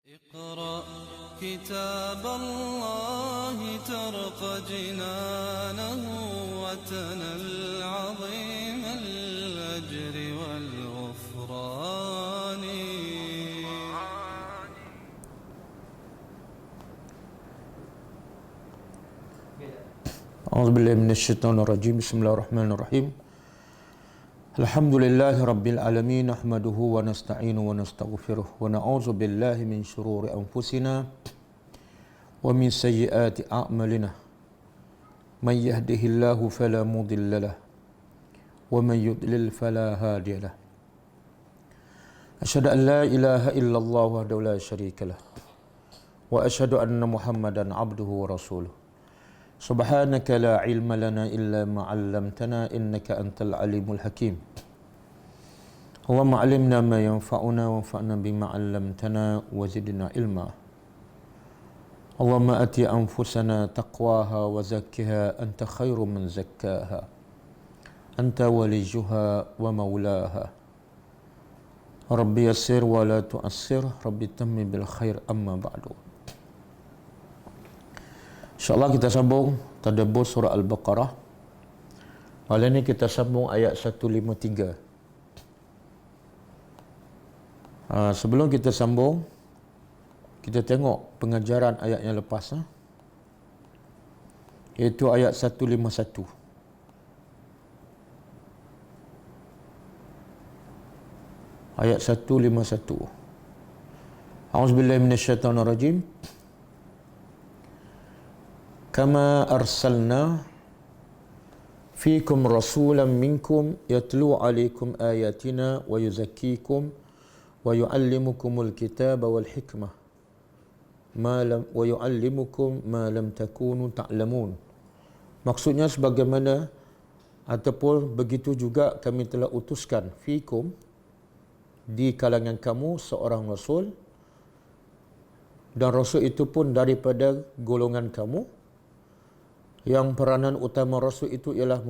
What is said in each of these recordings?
اقرأ كتاب الله ترق جنانه وتنل عظيم الأجر والغفران. أعوذ بالله من الشيطان الرجيم. بسم الله الرحمن الرحيم. Alhamdulillahi Rabbil Alamin. Nahmaduhu wa nasta'inu wa nastaghfiruh wa na'udzu billahi min shururi anfusina wa min sayyiati a'malina. Man yahdihillahu fala mudilla lahu wa man yudlil fala hadiya lahu. Asyhadu an la ilaha illallah wahdahu la syarika lahu wa asyhadu anna Muhammadan abduhu wa rasuluh. Subhanaka la ilma lana illa ma 'allamtana innaka antal alimul hakim. Allahumma 'allimna ma yanfa'una wanfa'na bima 'allamtana wa zidna ilma. Allahumma ati anfusana taqwaha wa zakkiha anta khairu man zakkaha. Anta waliyuha wa maulaha. Rabbi yassir wa la tu'assir, Rabbi tammi bil khair, amma ba'du. InsyaAllah kita sambung tadabbur surah Al-Baqarah. Kali ini kita sambung ayat 153. Sebelum kita sambung, kita tengok pengajaran ayat yang lepas, iaitu ayat 151. Ayat 151. A'udzubillahi minasyaitonirrajim. Kama arsalna fikum rasulan minkum yatlu alaikum ayatina wa yuzakkikum wa yuallimukumul kitaba wal hikmah wa yuallimukum ma lam takunu ta'lamun. Maksudnya sebagaimana ataupun begitu juga kami telah utuskan fikum, di kalangan kamu seorang rasul, dan rasul itu pun daripada golongan kamu. Yang peranan utama Rasul itu ialah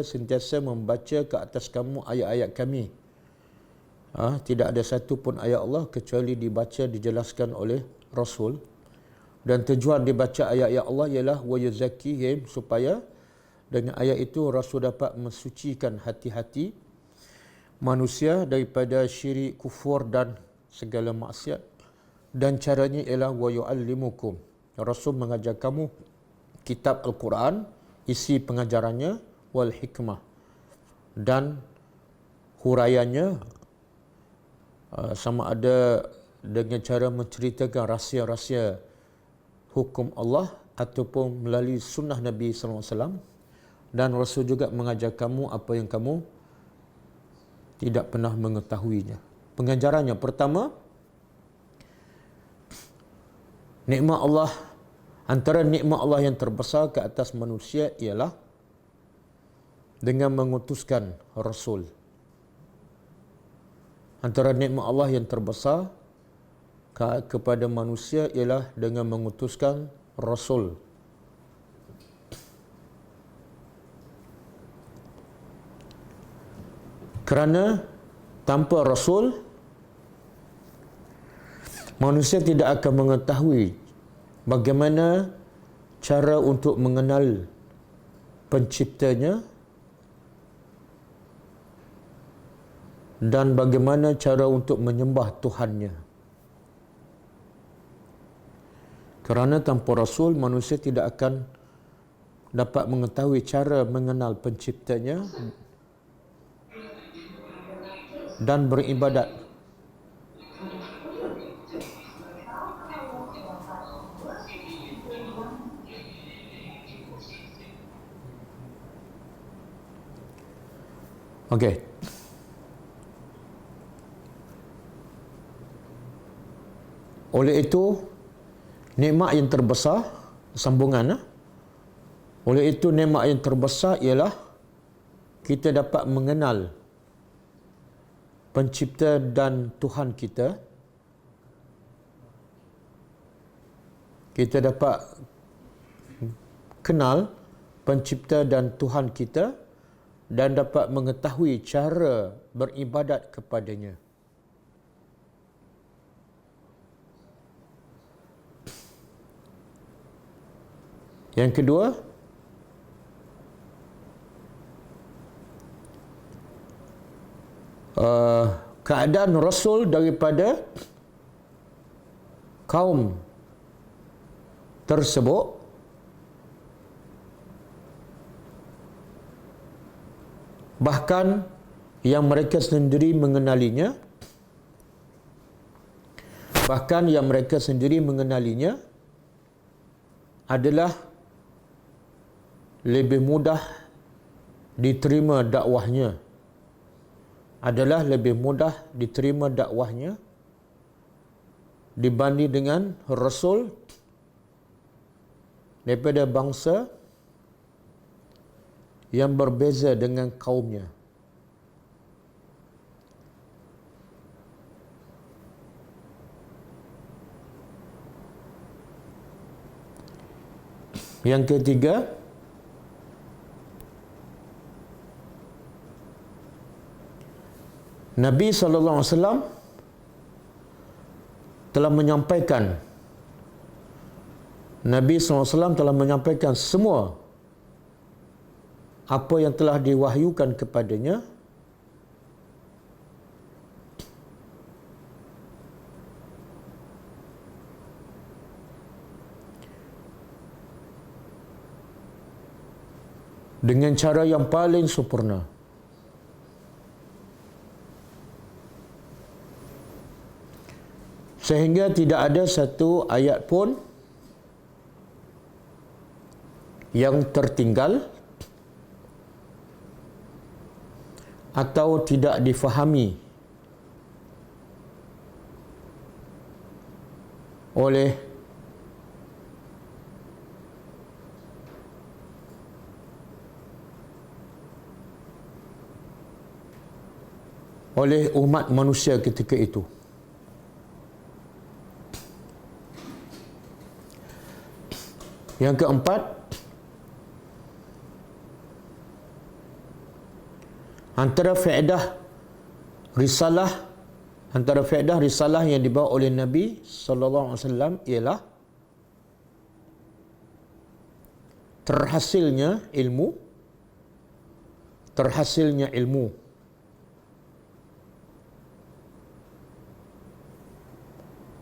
sentiasa membaca ke atas kamu ayat-ayat kami. Tidak ada satu pun ayat Allah kecuali dibaca, dijelaskan oleh Rasul. Dan tujuan dibaca ayat-ayat Allah ialah wa yuzakkihim, supaya dengan ayat itu Rasul dapat mensucikan hati-hati manusia daripada syirik, kufur dan segala maksiat. Dan caranya ialah wa yu'allimukum, Rasul mengajar kamu kitab Al-Quran, isi pengajarannya, wal hikmah, dan huraiannya, sama ada dengan cara menceritakan rahsia-rahsia hukum Allah ataupun melalui sunnah Nabi SAW. Dan Rasul juga mengajar kamu apa yang kamu tidak pernah mengetahuinya. Pengajarannya pertama, nikmat Allah. Antara nikmat Allah yang terbesar ke atas manusia ialah dengan mengutuskan Rasul. Antara nikmat Allah yang terbesar kepada manusia ialah dengan mengutuskan Rasul. Kerana tanpa Rasul, manusia tidak akan mengetahui bagaimana cara untuk mengenal penciptanya dan bagaimana cara untuk menyembah Tuhannya. Kerana tanpa Rasul, manusia tidak akan dapat mengetahui cara mengenal penciptanya dan beribadat. Okey. Oleh itu, nikmat yang terbesar, sambungan. Oleh itu, nikmat yang terbesar ialah kita dapat mengenal pencipta dan Tuhan kita. Kita dapat kenal pencipta dan Tuhan kita dan dapat mengetahui cara beribadat kepadanya. Yang kedua, keadaan Rasul daripada kaum tersebut bahkan yang mereka sendiri mengenalinya, adalah lebih mudah diterima dakwahnya, dibanding dengan Rasul daripada bangsa yang berbeza dengan kaumnya. Yang ketiga, Nabi SAW telah menyampaikan semua apa yang telah diwahyukan kepadanya dengan cara yang paling sempurna. Sehingga tidak ada satu ayat pun yang tertinggal atau tidak difahami oleh umat manusia ketika itu. Yang keempat, antara faedah risalah yang dibawa oleh Nabi sallallahu alaihi wasallam ialah terhasilnya ilmu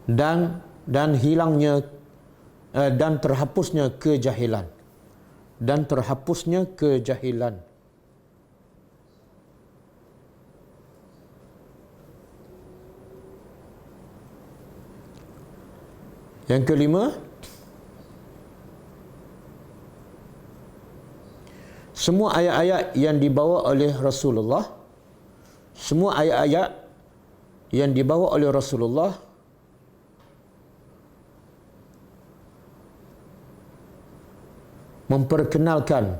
dan hilangnya dan terhapusnya kejahilan. Yang kelima, semua ayat-ayat yang dibawa oleh Rasulullah memperkenalkan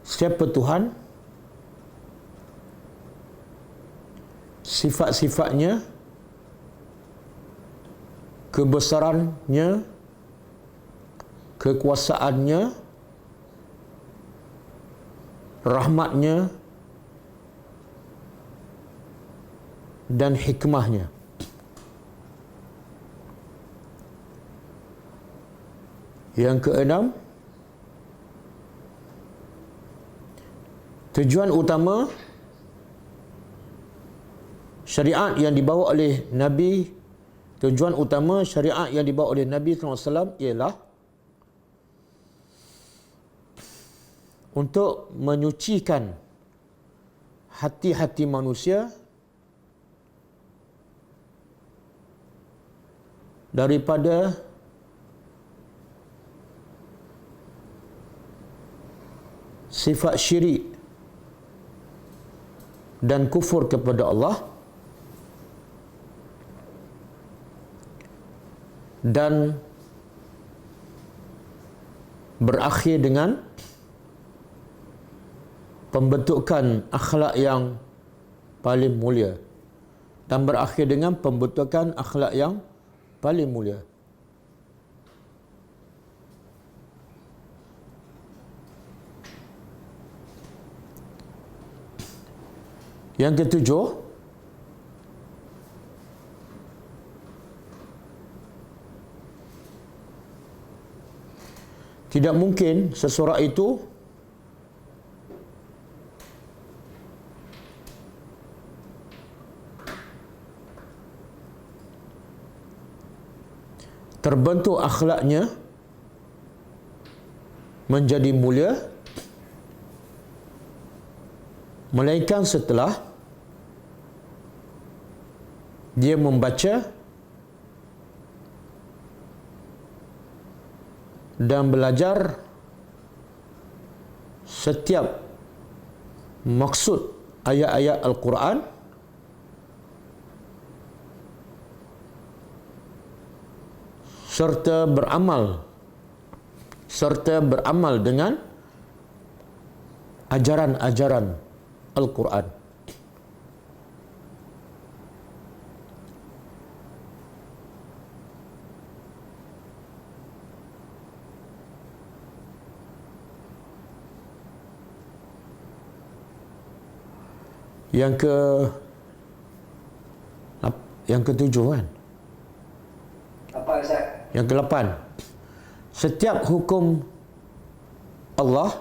siapa Tuhan, sifat-sifatnya, kebesarannya, kekuasaannya, rahmatnya dan hikmahnya. Yang keenam, tujuan utama syariat yang dibawa oleh Nabi SAW ialah untuk menyucikan hati-hati manusia daripada sifat syirik dan kufur kepada Allah, dan berakhir dengan pembentukan akhlak yang paling mulia. Yang ketujuh, Tidak mungkin seseorang itu terbentuk akhlaknya menjadi mulia melainkan setelah dia membaca dan belajar setiap maksud ayat-ayat Al-Quran serta beramal dengan ajaran-ajaran Al-Quran. Yang ketujuh kan? Apa Ustaz? Yang ke-8. Setiap hukum Allah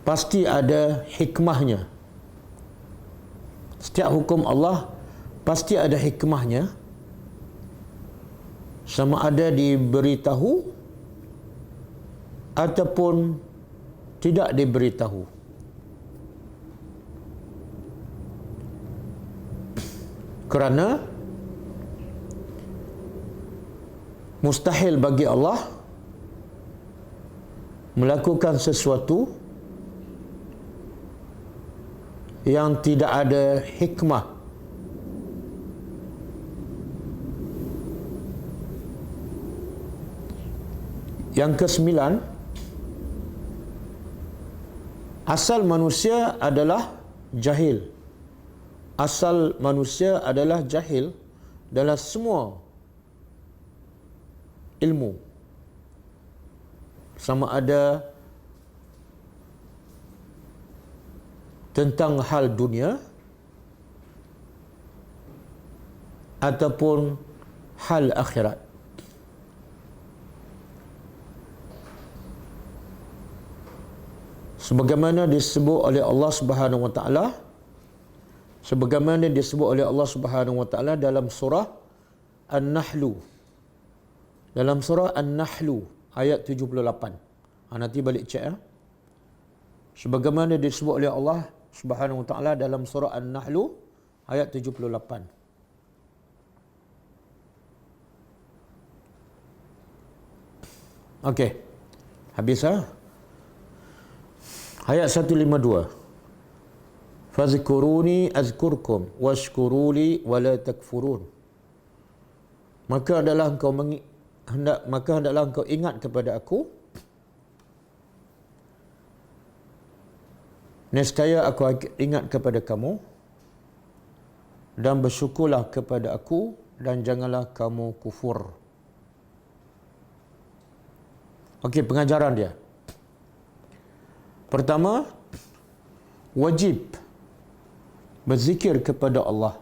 pasti ada hikmahnya. Setiap hukum Allah pasti ada hikmahnya, sama ada diberitahu ataupun tidak diberitahu. Kerana mustahil bagi Allah melakukan sesuatu yang tidak ada hikmah. Yang ke-9, asal manusia adalah jahil. Asal manusia adalah jahil dalam semua ilmu. Sama ada tentang hal dunia ataupun hal akhirat. Sebagaimana disebut oleh Allah Subhanahu wa taala, dalam surah An-Nahl. Dalam surah An-Nahl ayat 78. Nanti balik cek ya. Sebagaimana disebut oleh Allah Subhanahu wa taala dalam surah An-Nahl ayat 78. Okey. Habis ah. Ayat 152. Fazkuruni azkurkum washkuruli wala takfurun. Maka hendaklah engkau ingat kepada aku, nescaya aku ingat kepada kamu, dan bersyukurlah kepada aku, dan janganlah kamu kufur. Okey, pengajaran dia. Pertama, wajib berzikir kepada Allah.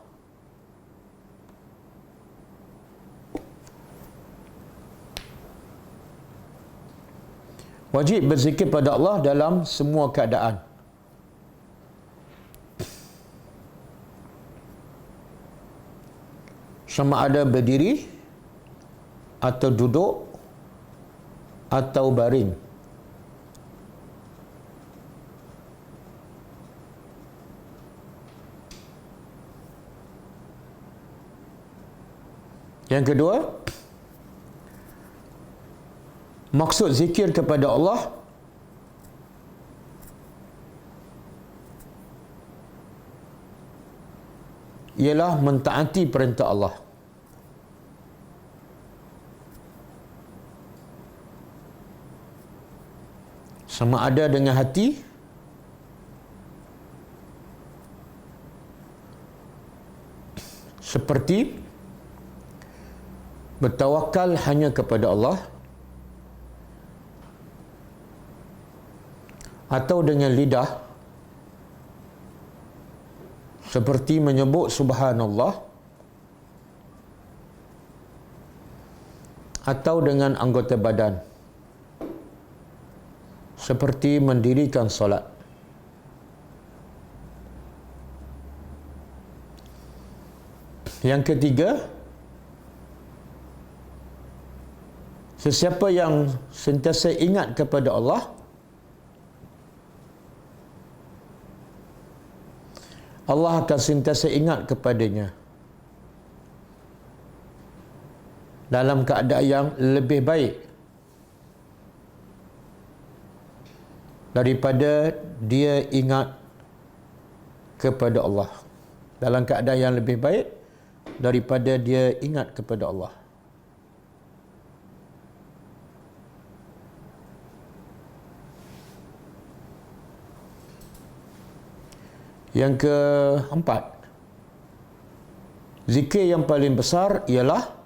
Wajib berzikir pada Allah dalam semua keadaan. Sama ada berdiri atau duduk atau baring. Yang kedua, maksud zikir kepada Allah ialah mentaati perintah Allah. Sama ada dengan hati seperti bertawakal hanya kepada Allah, atau dengan lidah seperti menyebut subhanallah, atau dengan anggota badan, seperti mendirikan solat. Yang ketiga, sesiapa yang sentiasa ingat kepada Allah, Allah akan sentiasa ingat kepadanya dalam keadaan yang lebih baik daripada dia ingat kepada Allah. Dalam keadaan yang lebih baik daripada dia ingat kepada Allah. Yang keempat, zikir yang paling besar ialah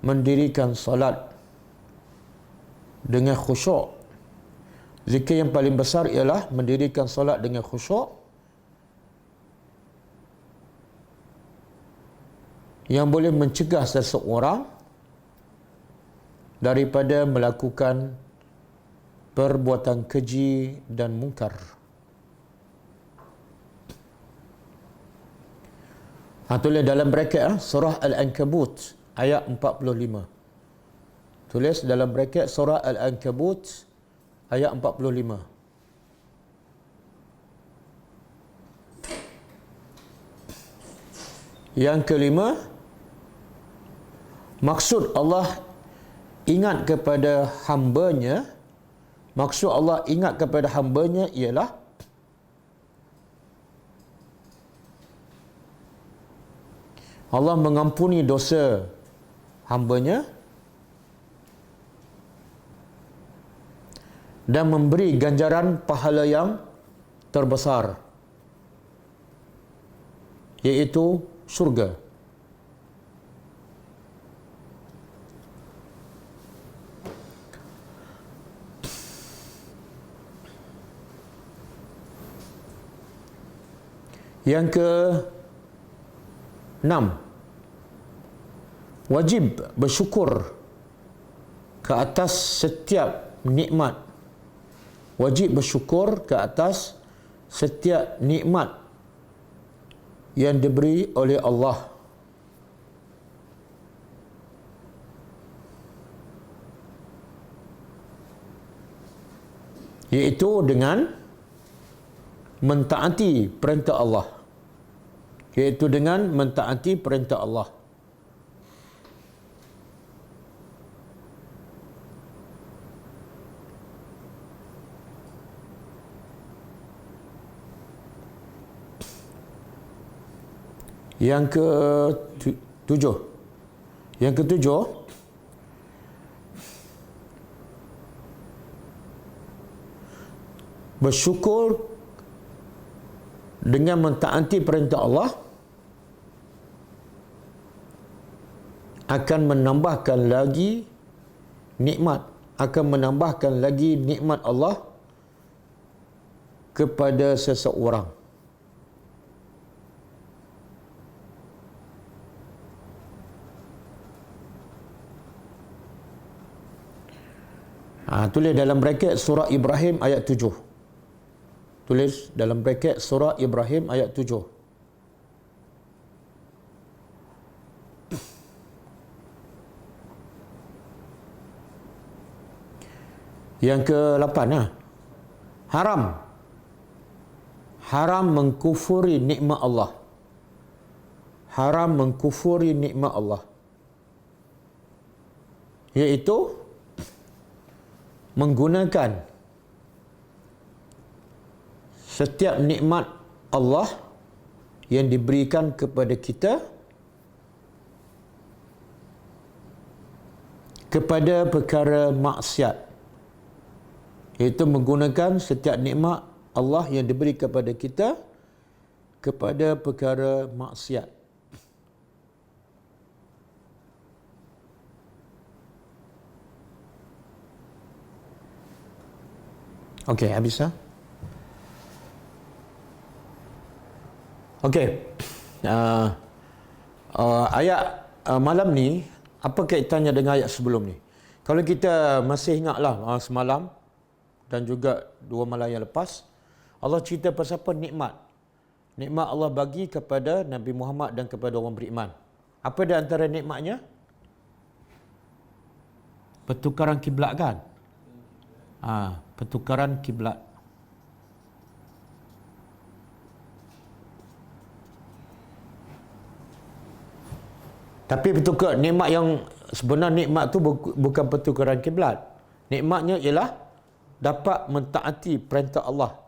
mendirikan solat dengan khusyuk. Zikir yang paling besar ialah mendirikan solat dengan khusyuk, yang boleh mencegah seseorang daripada melakukan perbuatan keji dan mungkar. Tulis dalam braket surah Al-Ankabut ayat 45. Tulis dalam braket surah Al-Ankabut ayat 45. Yang kelima, maksud Allah ingat kepada hamba-Nya, maksud Allah ingat kepada hamba-Nya ialah Allah mengampuni dosa hamba-Nya dan memberi ganjaran pahala yang terbesar, iaitu syurga. Yang ke-6, wajib bersyukur ke atas setiap nikmat. Wajib bersyukur ke atas setiap nikmat yang diberi oleh Allah. Iaitu dengan mentaati perintah Allah. Iaitu dengan mentaati perintah Allah. Yang ke-7. Yang ke-7, bersyukur dengan mentaati perintah Allah akan menambahkan lagi nikmat, akan menambahkan lagi nikmat Allah kepada seseorang. Tulis dalam braket surah Ibrahim ayat 7. Tulis dalam braket surah Ibrahim ayat 7. Yang ke-8, haram. Haram mengkufuri nikmat Allah. Haram mengkufuri nikmat Allah. Iaitu menggunakan setiap nikmat Allah yang diberikan kepada kita kepada perkara maksiat. Iaitu menggunakan setiap nikmat Allah yang diberi kepada kita kepada perkara maksiat. Okey, habis dah? Okey. Ayat malam ni Apa kaitannya dengan ayat sebelum ni? Kalau kita masih ingatlah semalam dan juga 2 malam yang lepas, Allah cerita pasal apa? Nikmat. Nikmat Allah bagi kepada Nabi Muhammad dan kepada orang beriman. Apa di antara nikmatnya? Pertukaran kiblat kan? Pertukaran kiblat. Tapi pertukar nikmat yang sebenar, nikmat tu bukan pertukaran kiblat. Nikmatnya ialah dapat mentaati perintah Allah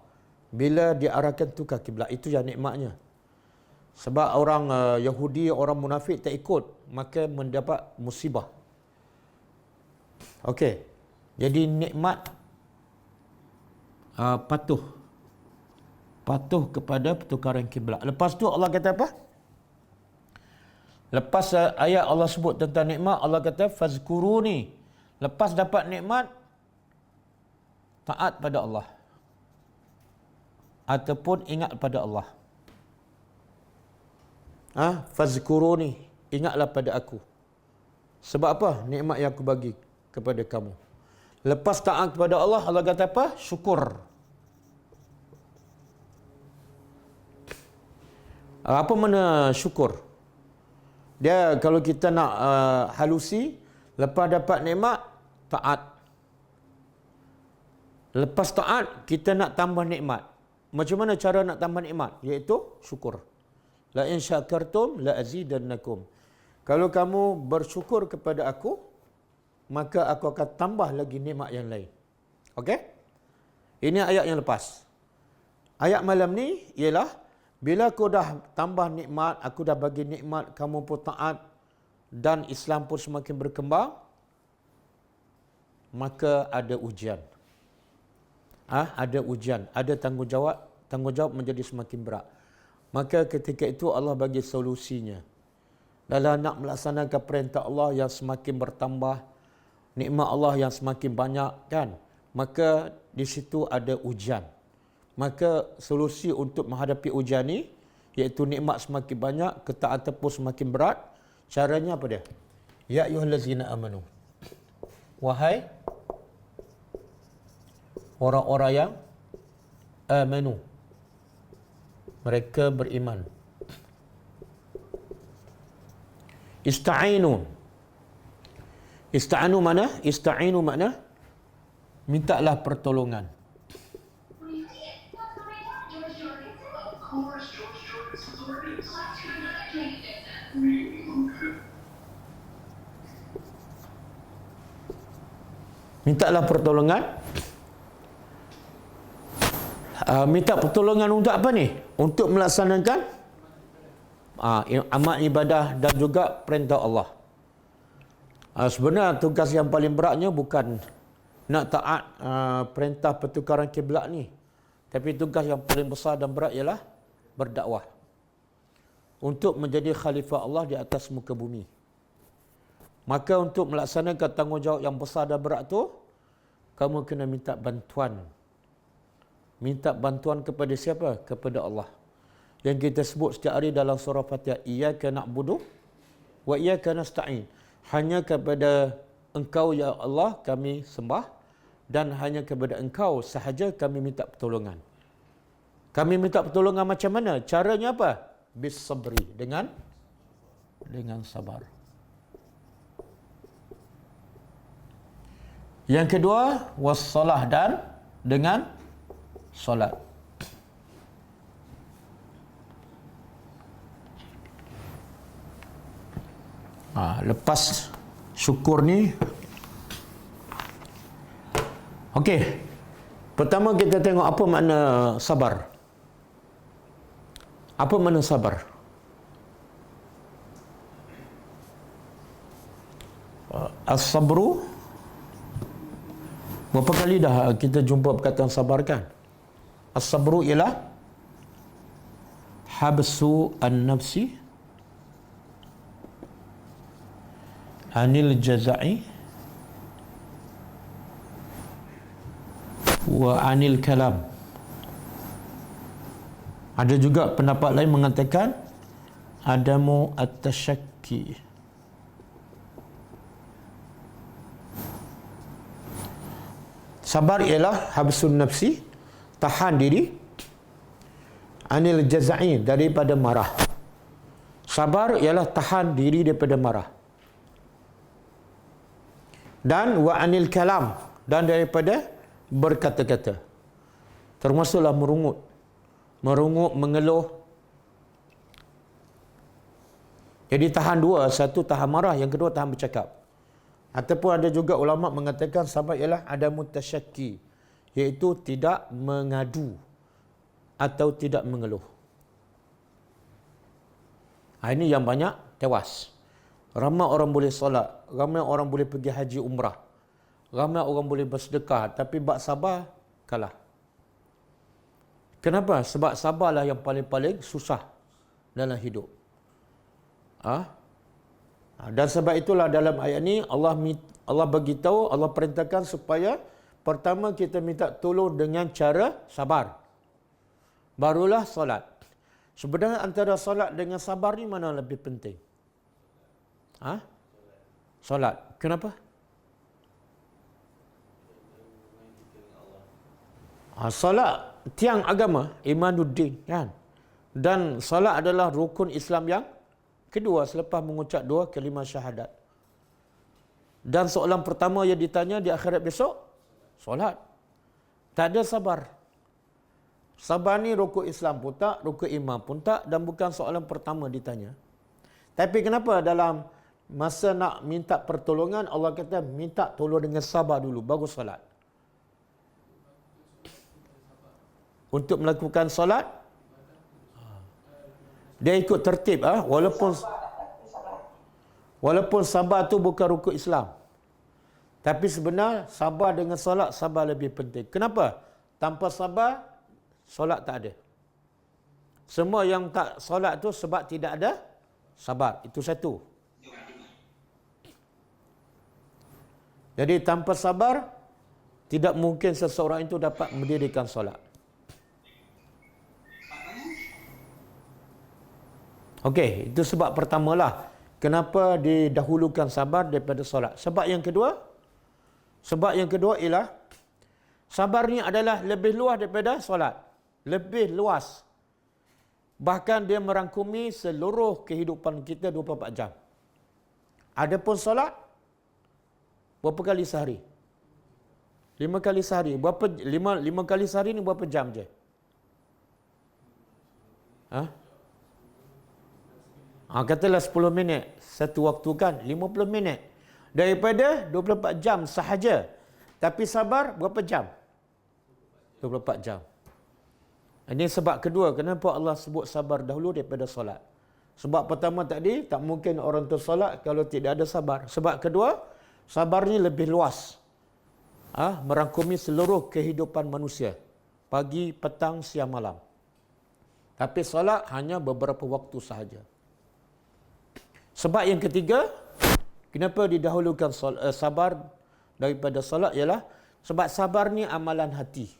bila diarahkan tukar kiblat. Itu yang nikmatnya. Sebab orang Yahudi, orang munafik tak ikut, maka mendapat musibah. Okey. Jadi nikmat patuh kepada pertukaran kiblat. Lepas tu Allah kata apa? Lepas ayat Allah sebut tentang nikmat, Allah kata fazkuruni. Lepas dapat nikmat, taat pada Allah ataupun ingat pada Allah. Fazkuruni, ingatlah pada aku. Sebab apa? Nikmat yang aku bagi kepada kamu. Lepas taat kepada Allah, Allah kata apa? Syukur. Apa mana syukur? Dia kalau kita nak halusi, lepas dapat nikmat, taat. Lepas taat, kita nak tambah nikmat. Macam mana cara nak tambah nikmat? Iaitu syukur. La in syakartum la azidannakum. Kalau kamu bersyukur kepada aku, maka aku akan tambah lagi nikmat yang lain. Okey? Ini ayat yang lepas. Ayat malam ni ialah bila aku dah tambah nikmat, aku dah bagi nikmat, kamu pun taat dan Islam pun semakin berkembang, maka ada ujian. Ada ujian, ada tanggungjawab menjadi semakin berat. Maka ketika itu Allah bagi solusinya. Dalam nak melaksanakan perintah Allah yang semakin bertambah, nikmat Allah yang semakin banyak kan, maka di situ ada ujian. Maka solusi untuk menghadapi ujian ni, iaitu nikmat semakin banyak, ketaatan pun semakin berat. Caranya apa dia? Ya ayyuhallazina amanu. Wahai orang-orang yang amanu, mereka beriman. Ista'inu. Ista'inu mana? Ista'inu makna mintalah pertolongan. Mintalah pertolongan. Minta pertolongan untuk apa ni? Untuk melaksanakan amal ibadah dan juga perintah Allah. Sebenarnya tugas yang paling beratnya bukan nak taat perintah pertukaran kiblat ni. Tapi tugas yang paling besar dan berat ialah berdakwah. Untuk menjadi khalifah Allah di atas muka bumi. Maka untuk melaksanakan tanggungjawab yang besar dan berat tu, kamu kena minta bantuan. Minta bantuan kepada siapa? Kepada Allah. Yang kita sebut setiap hari dalam surah Fatihah, iyyaka na'budu wa iyyaka nasta'in. Hanya kepada Engkau ya Allah kami sembah dan hanya kepada Engkau sahaja kami minta pertolongan. Kami minta pertolongan macam mana? Caranya apa? Bis sabri, dengan sabar. Yang kedua, wassalah, dan dengan solat. Lepas syukur ni, okey. Pertama kita tengok apa makna sabar. Apa makna sabar? As-sabru, berapa kali dah kita jumpa perkataan sabar kan? As-sabru ialah habsu an-nafsi anil jaza'i wa anil kalam. Ada juga pendapat lain mengatakan adamu at-tashakki Sabar ialah habsun nafsi, tahan diri, anil jaza'i, daripada marah. Sabar ialah tahan diri daripada marah. Dan wa anil kalam, dan daripada berkata-kata. Termasuklah merungut. Merungut, mengeluh. Jadi tahan dua, satu tahan marah, yang kedua tahan bercakap. Ataupun ada juga ulama mengatakan sabar ialah ada mutasyakki, iaitu tidak mengadu atau tidak mengeluh. Ini yang banyak tewas. Ramai orang boleh solat, ramai orang boleh pergi haji umrah, ramai orang boleh bersedekah, tapi bab sabar kalah. Kenapa? Sebab sabarlah yang paling-paling susah dalam hidup. Dan sebab itulah dalam ayat ni Allah bagi tahu, Allah perintahkan supaya pertama kita minta tolong dengan cara sabar. Barulah solat. Sebenarnya antara solat dengan sabar ni mana lebih penting? Solat. Kenapa? Solat tiang agama, imanuddin, kan? Dan solat adalah rukun Islam yang kedua selepas mengucap dua kalimah syahadat. Dan soalan pertama yang ditanya di akhirat besok, solat. Tak ada sabar. Sabar ni rukun Islam pun tak, rukun iman pun tak, dan bukan soalan pertama ditanya. Tapi kenapa dalam masa nak minta pertolongan, Allah kata minta tolong dengan sabar dulu, baru solat. Untuk melakukan solat, dia ikut tertib, walaupun sabar tu bukan rukun Islam. Tapi sebenarnya sabar dengan solat, sabar lebih penting. Kenapa? Tanpa sabar, solat tak ada. Semua yang tak solat tu sebab tidak ada sabar. Itu satu. Jadi tanpa sabar, tidak mungkin seseorang itu dapat mendirikan solat. Okey, itu sebab pertamalah kenapa didahulukan sabar daripada solat. Sebab yang kedua ialah sabar ni adalah lebih luas daripada solat. Lebih luas. Bahkan dia merangkumi seluruh kehidupan kita 24 jam. Adapun solat, berapa kali sehari? 5 kali sehari. Lima kali sehari ni berapa jam je? Katalah 10 minit. Satu waktu kan 50 minit. Daripada 24 jam sahaja. Tapi sabar berapa jam? 24 jam. Ini sebab kedua kenapa Allah sebut sabar dahulu daripada solat. Sebab pertama tadi, tak mungkin orang tu solat kalau tidak ada sabar. Sebab kedua, sabar ni lebih luas. Merangkumi seluruh kehidupan manusia. Pagi, petang, siang, malam. Tapi solat hanya beberapa waktu sahaja. Sebab yang ketiga, kenapa didahulukan sabar daripada solat ialah sebab sabar ni amalan hati.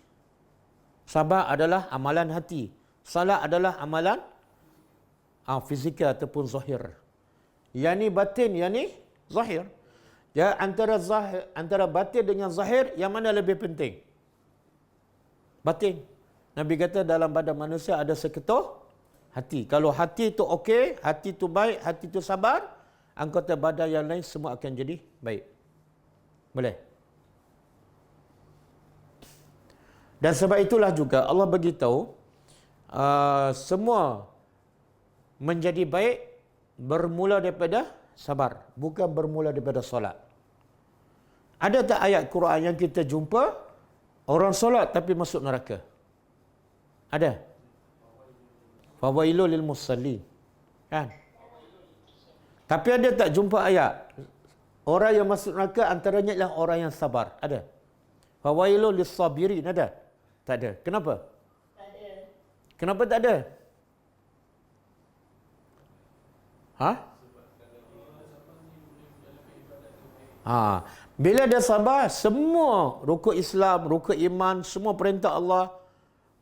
Sabar adalah amalan hati. Salat adalah amalan fizikal ataupun zahir. Yang ni batin, yang ni zahir. Ya, antara batin dengan zahir, yang mana lebih penting? Batin. Nabi kata dalam badan manusia ada seketul hati. Kalau hati itu okey, hati itu baik, hati itu sabar, anggota badan yang lain semua akan jadi baik. Boleh? Dan sebab itulah juga Allah beritahu semua menjadi baik bermula daripada sabar, bukan bermula daripada solat. Ada tak ayat Quran yang kita jumpa orang solat tapi masuk neraka? Ada? Fawailul lil musallin. Kan? Tapi ada tak jumpa ayat orang yang masuk neraka antaranya adalah orang yang sabar? Ada? Fawailul lis sabirin, ada? Tak ada. Kenapa? Tak ada. Kenapa tak ada? Bila dia sabar, semua rukun Islam, rukun iman, semua perintah Allah,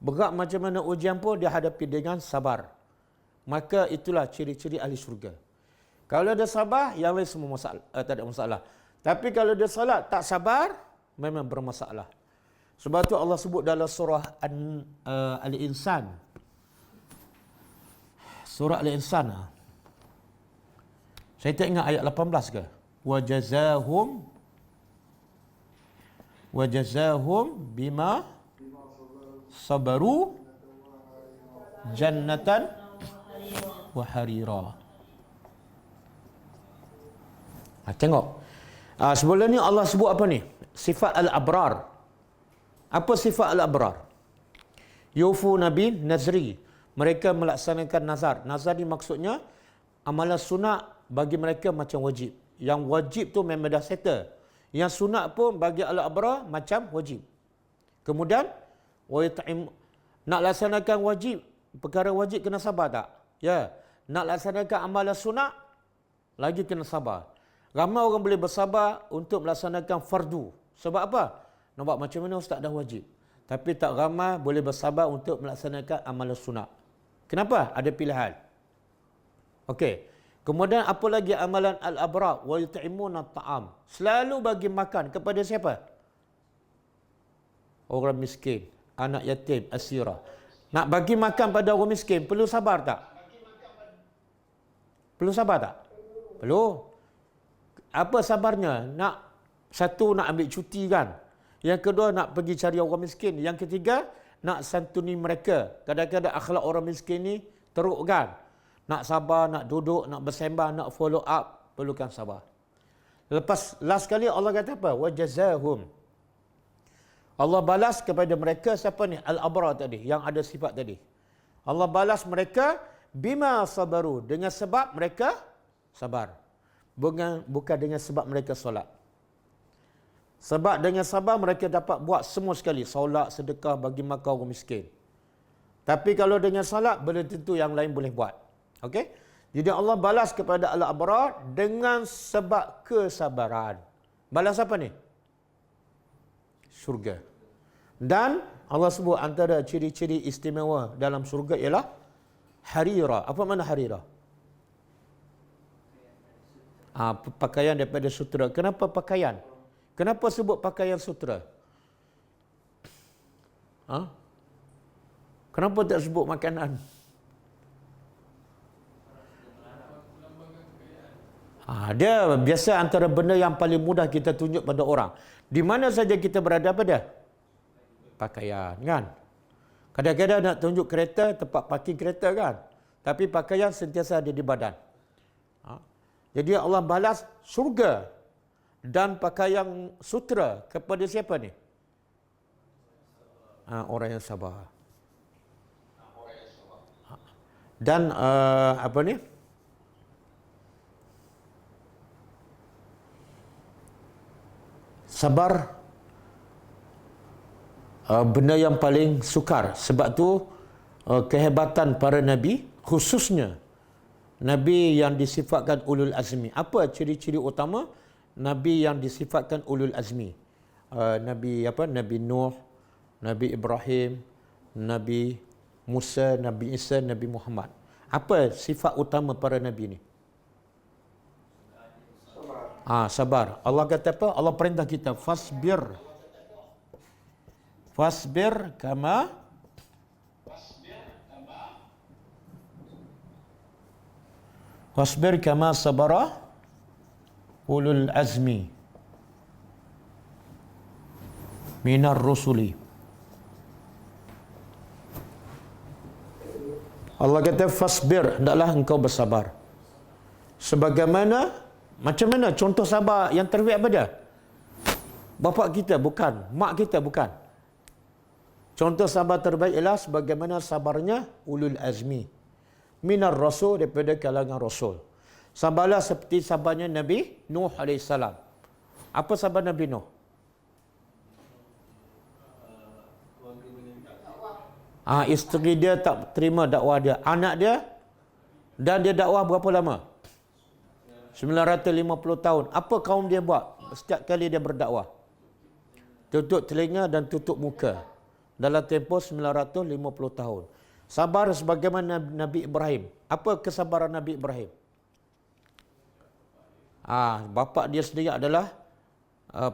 berat macam mana ujian pun dia hadapi dengan sabar. Maka itulah ciri-ciri ahli syurga. Kalau dia sabar, yang lain semua tak ada masalah. Tapi kalau dia salat tak sabar, memang bermasalah. Sebab tu Allah sebut dalam surah Al-Insan. Surah Al-Insan. Saya tak ingat ayat 18 ke? Wajazahum bima sabaru jannatan wa harira. Tengok. Sebelum ni Allah sebut apa ni? Sifat al-abrar. Apa sifat al-abrar? Yufu nabi nazri. Mereka melaksanakan nazar. Nazar ni maksudnya amalan sunat bagi mereka macam wajib. Yang wajib tu memang dah settle. Yang sunat pun bagi al-abrar macam wajib. Kemudian nak laksanakan wajib, perkara wajib kena sabar tak? Ya. Nak laksanakan amalan sunat lagi kena sabar. Ramai orang boleh bersabar untuk melaksanakan fardu. Sebab apa? Nampak macam mana ustaz dah wajib. Tapi tak ramai boleh bersabar untuk melaksanakan amalan sunat. Kenapa? Ada pilihan. Okey. Kemudian apa lagi amalan al-abrar? Wa yut'imuna at-ta'am. Selalu bagi makan kepada siapa? Orang miskin, anak yatim, asirah. Nak bagi makan pada orang miskin, perlu sabar tak? Perlu sabar tak? Perlu. Apa sabarnya? Satu, nak ambil cuti kan? Yang kedua, nak pergi cari orang miskin. Yang ketiga, nak santuni mereka. Kadang-kadang akhlak orang miskin ni teruk kan? Nak sabar, nak duduk, nak bersembah, nak follow up. Perlukan sabar. Lepas, last kali Allah kata apa? Wajazahum. Allah balas kepada mereka, siapa ni? Al-abrar tadi, yang ada sifat tadi. Allah balas mereka, bima sabaru. Dengan sebab mereka sabar. Bukan dengan sebab mereka solat. Sebab dengan sabar mereka dapat buat semua sekali. Solat, sedekah, bagi makan orang miskin. Tapi kalau dengan salat, belum tentu yang lain boleh buat. Okey? Jadi Allah balas kepada al-abrar dengan sebab kesabaran. Balas apa ni? Syurga. Dan Allah sebut antara ciri-ciri istimewa dalam syurga ialah harira. Apa makna harira? Pakaian daripada sutera. Kenapa pakaian? Kenapa sebut pakaian sutera? Kenapa tak sebut makanan? Dia biasa antara benda yang paling mudah kita tunjuk pada orang. Di mana saja kita berada pada? Pakaian, kan? Kadang-kadang nak tunjuk kereta, tempat parking kereta kan? Tapi pakaian sentiasa ada di badan. Jadi Allah balas surga dan pakaian sutera kepada siapa ni? Orang yang sabar. Dan apa ni? Sabar benda yang paling sukar. Sebab tu kehebatan para nabi, khususnya Nabi yang disifatkan ulul azmi. Apa ciri-ciri utama Nabi yang disifatkan ulul azmi? Nabi Nuh, Nabi Ibrahim, Nabi Musa, Nabi Isa, Nabi Muhammad. Apa sifat utama para nabi ni? Sabar. Allah kata apa? Allah perintah kita fasbir. Fasbir kama sabara ulul azmi minar rusuli. Allah kata fasbir, hendaklah engkau bersabar. Sebagaimana, macam mana contoh sabar yang terbaik apa dia? Bapa kita bukan, mak kita bukan. Contoh sabar terbaik ialah sebagaimana sabarnya ulul azmi minar rasul, daripada kalangan rasul. Sabarlah seperti sabarnya Nabi Nuh AS. Apa sabar Nabi Nuh? Isteri dia tak terima dakwah dia, anak dia, dan dia dakwah berapa lama? 950 tahun. Apa kaum dia buat setiap kali dia berdakwah? Tutup telinga dan tutup muka dalam tempoh 950 tahun. Sabar sebagaimana Nabi Ibrahim. Apa kesabaran Nabi Ibrahim? Bapa dia sendiri adalah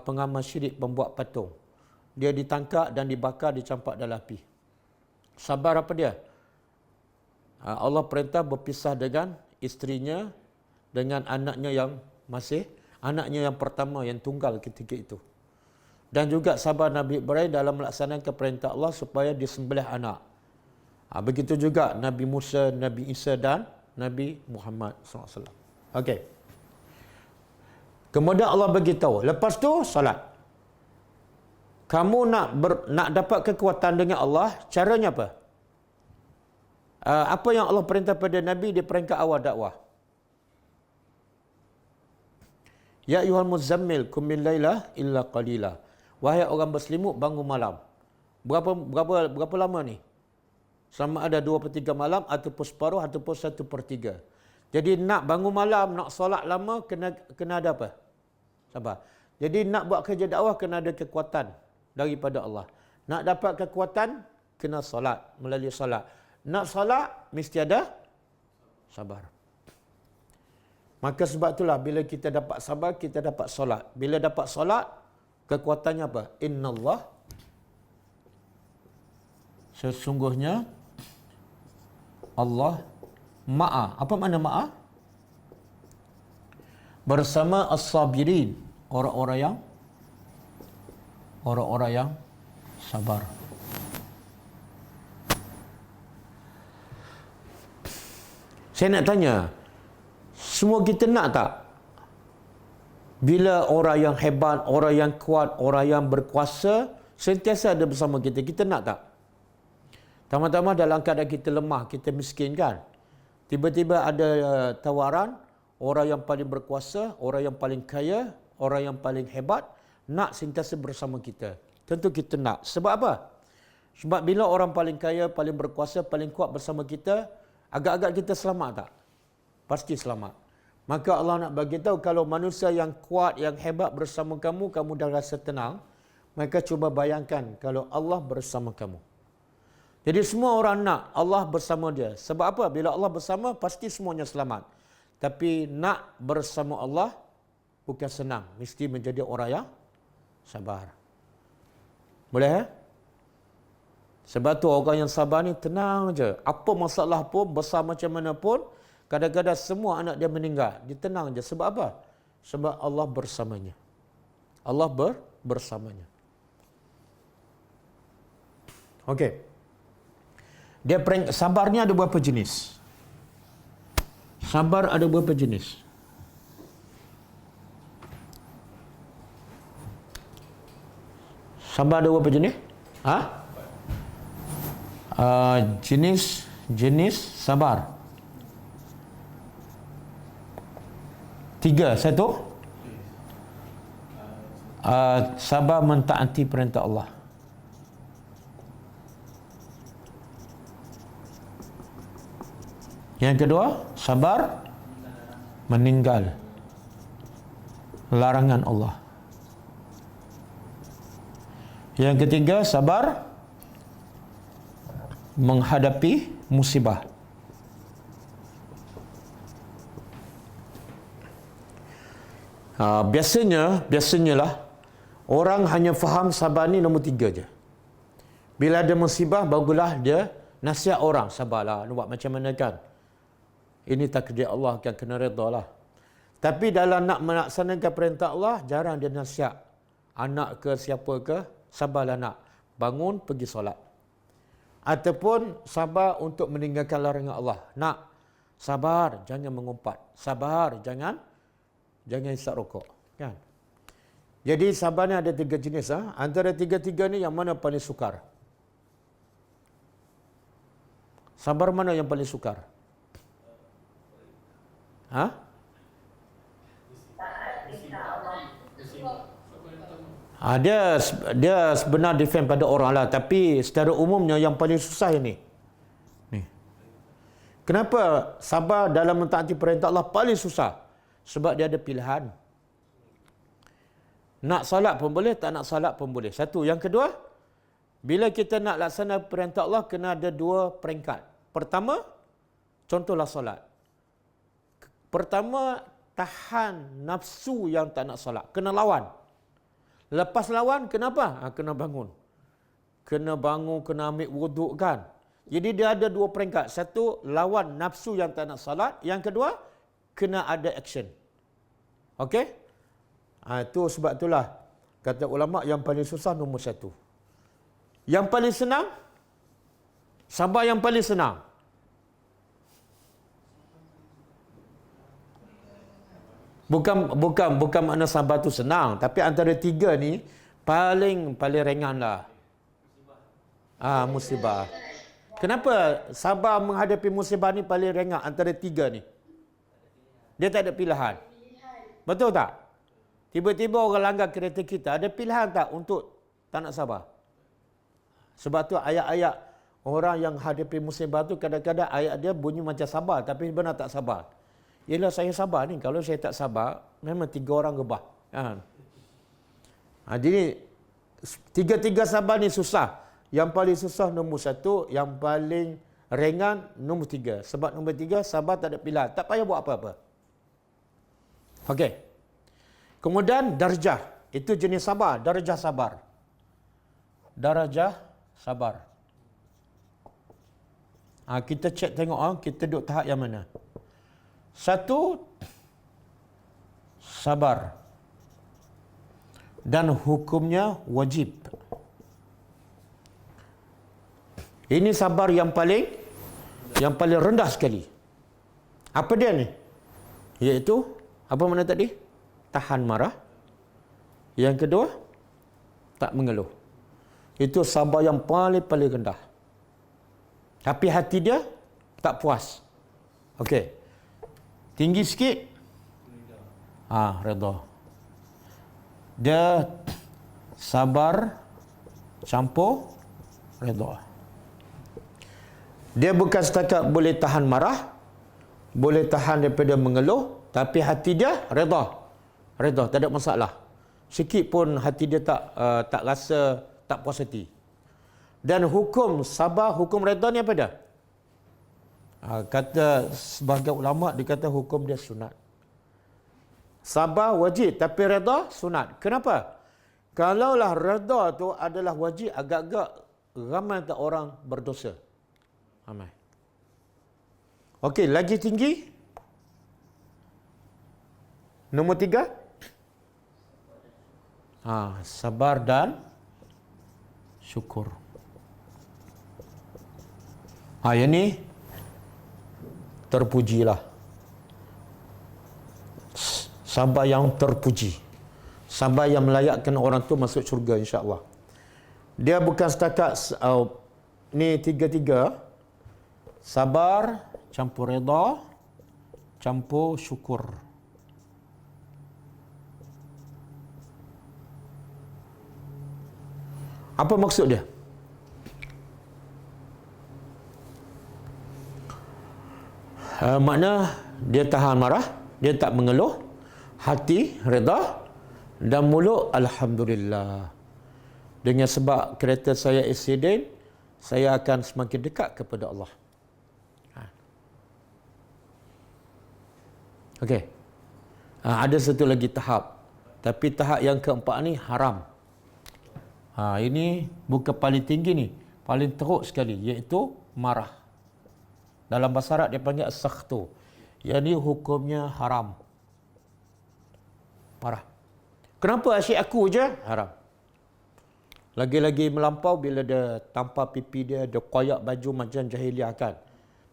pengamal syirik, pembuat patung. dia ditangkap dan dibakar, dicampak dalam api. Sabar apa dia? Allah perintah berpisah dengan isterinya, dengan anaknya anaknya yang pertama, yang tunggal ketika itu. Dan juga sabar Nabi Ibrahim dalam melaksanakan perintah Allah supaya disembelih anak. Begitu juga Nabi Musa, Nabi Isa dan Nabi Muhammad SAW. Okey. Kemudian Allah beritahu, lepas tu solat. Kamu nak dapat kekuatan dengan Allah, caranya apa? Apa yang Allah perintah pada Nabi di peringkat awal dakwah? Ya ayyuhal muzammil qum min lailah illa qalila. Wahai orang berselimut, bangun malam. Berapa lama ni? Sama ada 2/3 malam ataupun separuh ataupun 1/3. Jadi nak bangun malam, nak solat lama, kena ada apa? Sabar. Jadi nak buat kerja dakwah kena ada kekuatan daripada Allah. Nak dapat kekuatan kena solat, melalui solat. Nak solat mesti ada sabar. Maka sebab itulah bila kita dapat sabar, kita dapat solat. Bila dapat solat, kekuatannya apa? Innallah, sesungguhnya Allah ma'a. Apa makna ma'a? Bersama as-sabirin, orang-orang yang sabar. Saya nak tanya, semua kita nak tak? Bila orang yang hebat, orang yang kuat, orang yang berkuasa sentiasa ada bersama kita, kita nak tak? Tama-tama dalam keadaan kita lemah, kita miskin kan? Tiba-tiba ada tawaran, orang yang paling berkuasa, orang yang paling kaya, orang yang paling hebat, nak sentiasa bersama kita. Tentu kita nak. Sebab apa? Sebab bila orang paling kaya, paling berkuasa, paling kuat bersama kita, agak-agak kita selamat tak? Pasti selamat. Maka Allah nak bagi tahu, kalau manusia yang kuat, yang hebat bersama kamu, kamu dah rasa tenang, maka cuba bayangkan kalau Allah bersama kamu. Jadi semua orang nak Allah bersama dia. Sebab apa? Bila Allah bersama, pasti semuanya selamat. Tapi nak bersama Allah bukan senang. Mesti menjadi orang yang sabar. Boleh? Sebab tu orang yang sabar ni tenang je. Apa masalah pun, besar macam mana pun, kadang-kadang semua anak dia meninggal. Dia tenang je. Sebab apa? Sebab Allah bersamanya. Allah bersamanya. Okey. Sabarnya ada berapa jenis? Sabar ada berapa jenis? Sabar ada berapa jenis? Jenis sabar. 3. Satu, sabar mentaati perintah Allah. Yang kedua, sabar meninggal larangan Allah. Yang ketiga, sabar menghadapi musibah. Biasanyalah orang hanya faham sabar ni nombor 3 je. Bila ada musibah, barulah dia nasihat orang, sabarlah, nak buat macam mana kan? Ini takdir Allah, akan kena redha lah. Tapi dalam nak melaksanakan perintah Allah, jarang dia nasihat. Anak ke siapa ke, sabarlah nak. Bangun, pergi solat. Ataupun sabar untuk meninggalkan larangan Allah. Nak, sabar, jangan mengumpat. Sabar, jangan isap rokok. Kan? Jadi sabar ni ada 3 jenis. Antara 3 ni yang mana paling sukar? Sabar mana yang paling sukar? Dia sebenar defend pada orang lah, tapi secara umumnya yang paling susah ini. Kenapa sabar dalam mentaati perintah Allah paling susah? Sebab dia ada pilihan. Nak salat pun boleh, tak nak salat pun boleh. Satu. Yang kedua, bila kita nak laksana perintah Allah, kena ada 2 peringkat. Pertama, contohlah salat. Pertama, tahan nafsu yang tak nak solat. Kena lawan. Lepas lawan, kenapa? Kena bangun. Kena bangun, kena ambil wuduk kan. Jadi dia ada dua peringkat. Satu, lawan nafsu yang tak nak salat. Yang kedua, kena ada action. Okey? Itu sebab itulah kata ulama yang paling susah nombor satu. Yang paling senang, sabar yang paling senang. Bukan makna sabar tu senang, tapi antara tiga ni paling ringan lah. Musibah. Kenapa sabar menghadapi musibah ni paling ringan antara tiga ni? Dia tak ada pilihan. Betul tak? Tiba-tiba orang langgar kereta kita, ada pilihan tak untuk tak nak sabar? Sebab tu ayat-ayat orang yang hadapi musibah tu kadang-kadang ayat dia bunyi macam sabar tapi benar tak sabar. Yelah saya sabar ni, kalau saya tak sabar memang 3 orang gebah. Jadi tiga-tiga sabar ni susah. Yang paling susah nombor 1, yang paling ringan nombor 3. Sebab nombor 3 sabar tak ada pilihan, tak payah buat apa-apa. Okey. Kemudian darjah, itu jenis sabar, darjah sabar. Darjah sabar. Kita cek tengok kita duduk tahap yang mana. 1, sabar. Dan hukumnya wajib. Ini sabar yang paling rendah sekali. Apa dia ni? Iaitu, apa makna tadi? Tahan marah. Yang kedua, tak mengeluh. Itu sabar yang paling rendah. Tapi hati dia tak puas. Okey. Tinggi sikit. Redha. Dia sabar campur redha. Dia bukan setakat boleh tahan marah, boleh tahan daripada mengeluh, tapi hati dia redha. Redha, tak ada masalah. Sikit pun hati dia tak rasa tak puas hati. Dan hukum sabar, hukum redha ni apa dia? Kata sebahagian ulama' dia kata hukum dia sunat. Sabar wajib tapi redha sunat. Kenapa? Kalaulah redha tu adalah wajib, agak-agak ramai tak orang berdosa. Ramai. Okey, lagi tinggi. Nombor 3. Sabar dan syukur. Yang ni terpujilah. Sabar yang terpuji. Sabar yang melayakkan orang tu masuk syurga insya-Allah. Dia bukan setakat ni tiga-tiga. Sabar campur redha, campur syukur. Apa maksud dia? Makna dia tahan marah, dia tak mengeluh, hati redha dan mulut alhamdulillah. Dengan sebab kereta saya accident, saya akan semakin dekat kepada Allah. Okey. Ada satu lagi tahap. Tapi tahap yang keempat ni haram. Ini bukan paling tinggi ni, paling teruk sekali, iaitu marah. Dalam bahasa Arab dia panggil as-sakhtu. Yang ni hukumnya haram. Marah. Kenapa asyik aku je? Haram. Lagi-lagi melampau bila dia tampar pipi dia koyak baju macam jahiliah kan.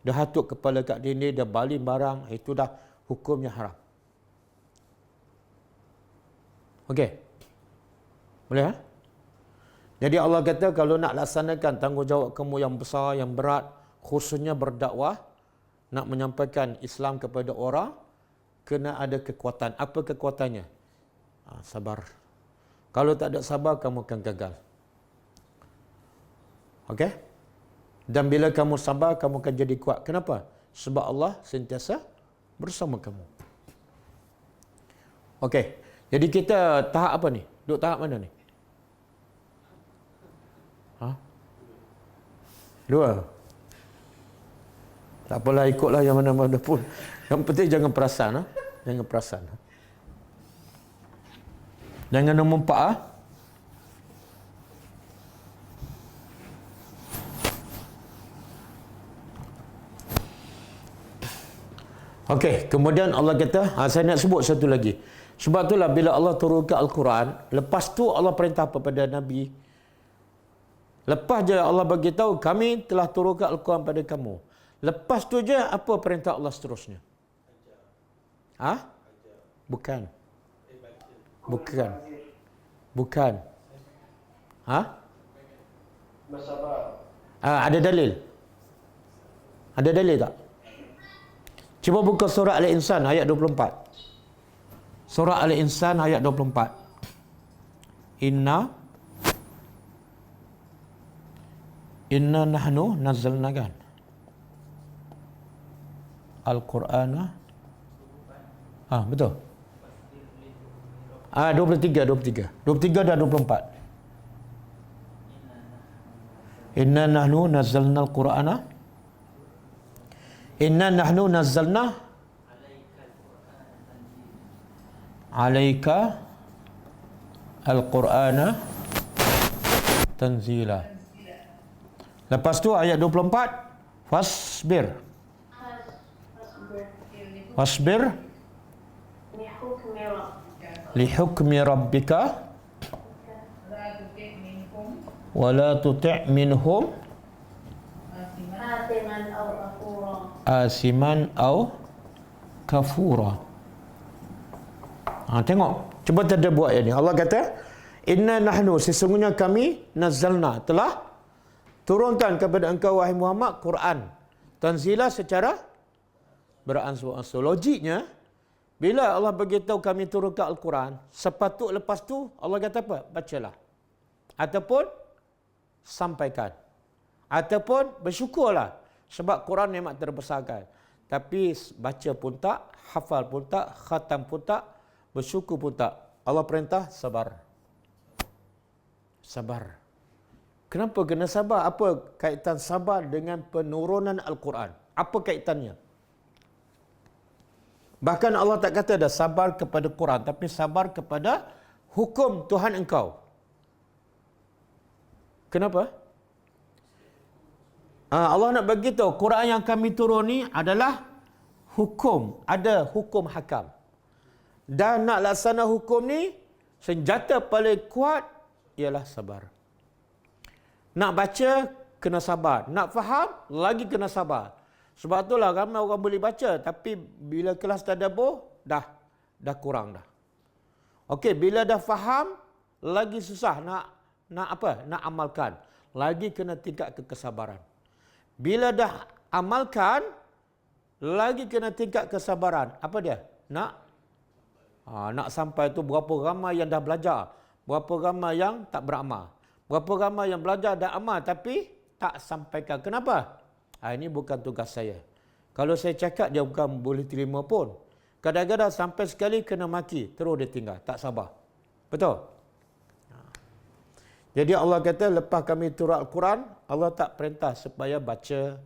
Dia hatuk kepala kat dinding, dia baling barang, itu dah hukumnya haram. Okey. Boleh Jadi Allah kata kalau nak laksanakan tanggungjawab kamu yang besar, yang berat, khususnya berdakwah, nak menyampaikan Islam kepada orang, kena ada kekuatan. Apa kekuatannya? Sabar. Kalau tak ada sabar, kamu akan gagal. Okey? Dan bila kamu sabar, kamu akan jadi kuat. Kenapa? Sebab Allah sentiasa bersama kamu. Okey. Jadi kita tahap apa ni? Duduk tahap mana ni? 2. Tak apalah, ikutlah yang mana-mana pun. Yang penting jangan perasan. Jangan perasan. Jangan nombor 4. Okey, kemudian Allah kata, saya nak sebut satu lagi. Sebab itulah bila Allah turunkan Al-Quran, lepas tu Allah perintah kepada Nabi. Lepas je Allah bagi tahu, kami telah turunkan Al-Quran pada kamu. Lepas tu je apa perintah Allah seterusnya? Bukan. Bukan. Bukan. Bersabar. Ada dalil? Ada dalil tak? Cuba buka surah Al-Insan ayat 24. Surah Al-Insan ayat 24. Inna nahnu nazzalna kan Al-Qur'ana. Betul. 23 dan 24. Inna nahnu nazzalna al-Qur'ana. Inna nahnu nazzalna alaika al-Qur'ana tanzila. Lepas tu ayat 24, fasbir. Wasbir li hukmi rabbika wa la tuti' minhum asiman au kafura. Tengok, cuba tadabbur ayat ni. Allah kata, inna nahnu, sesungguhnya kami, nazzalna, telah turunkan kepada engkau wahai Muhammad Quran tanzila secara beransur-ansur. Logiknya, bila Allah beritahu kami turunkan Al-Quran, sepatut lepas tu Allah kata apa? Bacalah. Ataupun sampaikan. Ataupun bersyukurlah. Sebab Quran nikmat terbesarkan. Tapi baca pun tak, hafal pun tak, khatam pun tak, bersyukur pun tak. Allah perintah sabar. Sabar. Kenapa kena sabar? Apa kaitan sabar dengan penurunan Al-Quran? Apa kaitannya? Bahkan Allah tak kata dah sabar kepada Quran, tapi sabar kepada hukum Tuhan engkau. Kenapa? Allah nak bagi tahu Quran yang kami turun ni adalah hukum, ada hukum hakam. Dan nak laksana hukum ni, senjata paling kuat ialah sabar. Nak baca kena sabar, nak faham lagi kena sabar. Sebab itulah ramai orang boleh baca, tapi bila kelas tadabbur dah kurang dah. Okey, bila dah faham lagi susah nak amalkan. Lagi kena tingkat kesabaran. Bila dah amalkan lagi kena tingkat kesabaran. Apa dia? Nak sampai tu berapa ramai yang dah belajar, berapa ramai yang tak beramal. Berapa ramai yang belajar dan amal tapi tak sampaikan. Kenapa? Ini bukan tugas saya. Kalau saya cakap dia bukan boleh terima pun. Kadang-kadang sampai sekali kena maki, terus dia tinggal, tak sabar. Betul? Jadi Allah kata lepas kami turun Al-Quran, Allah tak perintah supaya baca,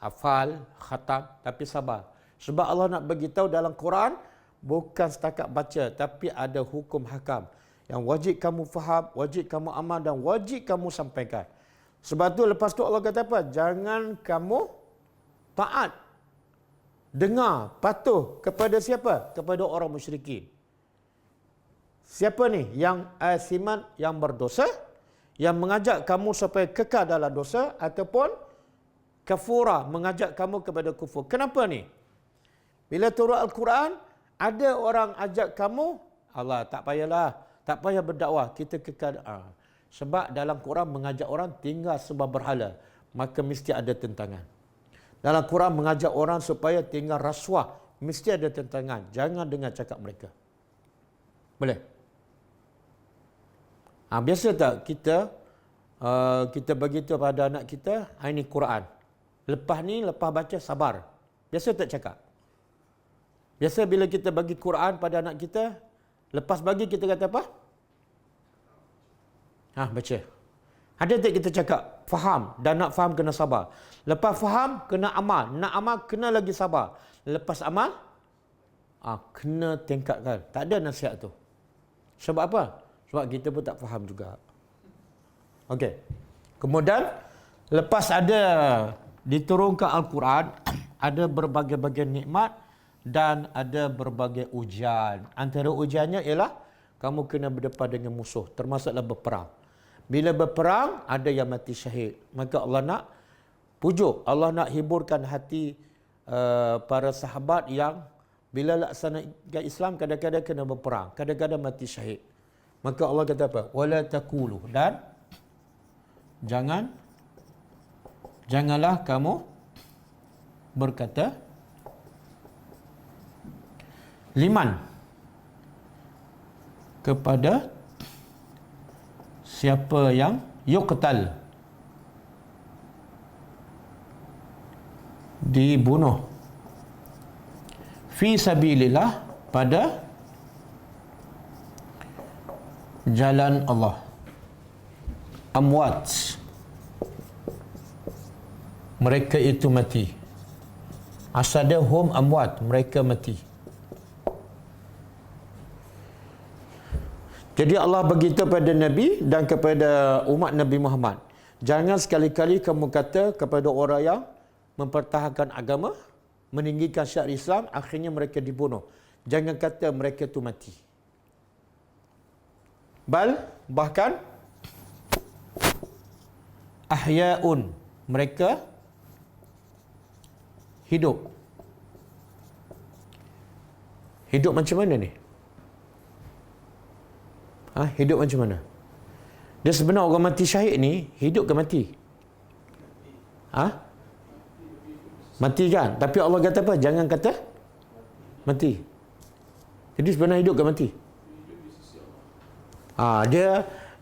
hafal, khatam, tapi sabar. Sebab Allah nak beritahu dalam Quran, bukan setakat baca, tapi ada hukum hakam. Yang wajib kamu faham, wajib kamu amal dan wajib kamu sampaikan. Sebab tu lepas tu Allah kata apa? Jangan kamu taat, dengar, patuh kepada siapa? Kepada orang musyrikin. Siapa ni? Yang asiman, yang berdosa, yang mengajak kamu supaya kekal dalam dosa, ataupun kafura, mengajak kamu kepada kufur. Kenapa ni? Bila turun Al-Quran, ada orang ajak kamu, Allah tak payah berdakwah, kita kekal. Sebab dalam Quran mengajak orang tinggal sembah berhala, maka mesti ada tentangan. Dalam Quran mengajak orang supaya tinggal rasuah, mesti ada tentangan. Jangan dengar cakap mereka. Boleh? Biasa tak kita beritahu pada anak kita, ini Quran. Lepas baca sabar. Biasa tak cakap? Biasa bila kita bagi Quran pada anak kita, lepas bagi kita kata apa? Baca. Ada tak kita cakap, faham, dan nak faham kena sabar. Lepas faham, kena amal. Nak amal, kena lagi sabar. Lepas amal, kena tingkatkan. Tak ada nasihat tu. Sebab apa? Sebab kita pun tak faham juga. Okey. Kemudian, lepas ada diturunkan Al-Quran, ada berbagai-bagai nikmat, dan ada berbagai ujian. Antara ujiannya ialah kamu kena berdepan dengan musuh, termasuklah berperang. Bila berperang, ada yang mati syahid. Maka Allah nak pujuk, Allah nak hiburkan hati para sahabat yang bila laksanakan Islam kadang-kadang kena berperang, kadang-kadang mati syahid. Maka Allah kata apa? Wala taqulu, dan janganlah kamu berkata liman kepada siapa yang yuqtal, dibunuh, fi sabilillah, pada jalan Allah, amwat, mereka itu mati. Asadahum amwat, mereka mati. Jadi Allah beritahu pada Nabi dan kepada umat Nabi Muhammad, jangan sekali-kali kamu kata kepada orang yang mempertahankan agama, meninggikan syiar Islam, akhirnya mereka dibunuh. Jangan kata mereka itu mati. Bahkan ahyaun, mereka hidup. Hidup macam mana ni? Hidup macam mana? Dia sebenarnya orang mati syahid ni, hidup ke mati? Mati kan? Tapi Allah kata apa? Jangan kata mati. Jadi sebenarnya hidup ke mati?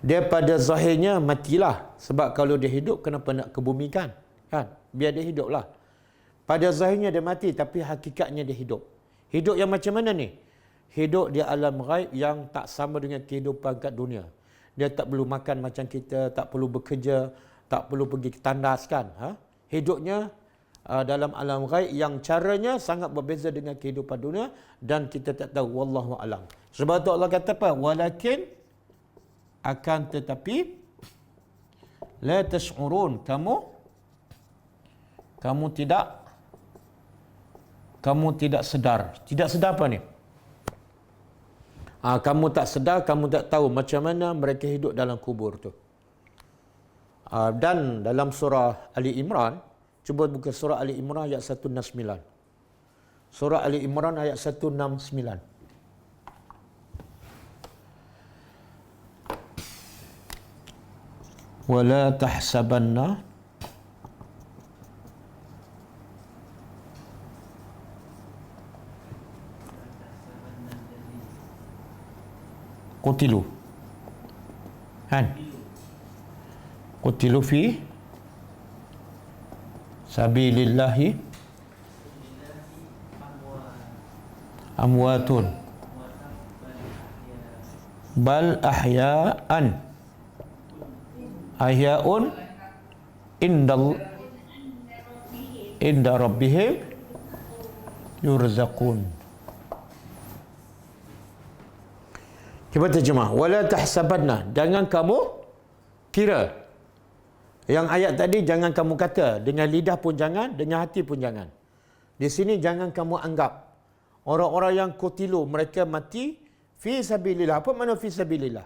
Dia pada zahirnya matilah. Sebab kalau dia hidup, kenapa nak kebumikan? Kan? Biar dia hidup lah. Pada zahirnya dia mati, tapi hakikatnya dia hidup. Hidup yang macam mana ni? Hidup di alam ghaib yang tak sama dengan kehidupan kat dunia. Dia tak perlu makan macam kita, tak perlu bekerja, tak perlu pergi ke tandas kan. Hidupnya dalam alam ghaib yang caranya sangat berbeza dengan kehidupan dunia dan kita tak tahu, wallahu alam. Sebab tu Allah kata apa? Walakin, akan tetapi, la tash'urun, kamu tidak sedar. Tidak sedar apa ni? Kamu tak sedar, kamu tak tahu macam mana mereka hidup dalam kubur tu. Dan dalam surah Ali Imran, cuba buka surah Ali Imran ayat 169. Surah Ali Imran ayat 169. Wala tahsabanna qutilu, kan? Qutilu fi sabilillahi amwatun bal ahya'un inda rabbihim yurzaqun. Cuba terjemah. Wala tahsabanna, jangan kamu kira. Yang ayat tadi jangan kamu kata, dengan lidah pun jangan, dengan hati pun jangan. Di sini jangan kamu anggap orang-orang yang qutilu, mereka mati fi sabilillah. Apa makna fi sabilillah?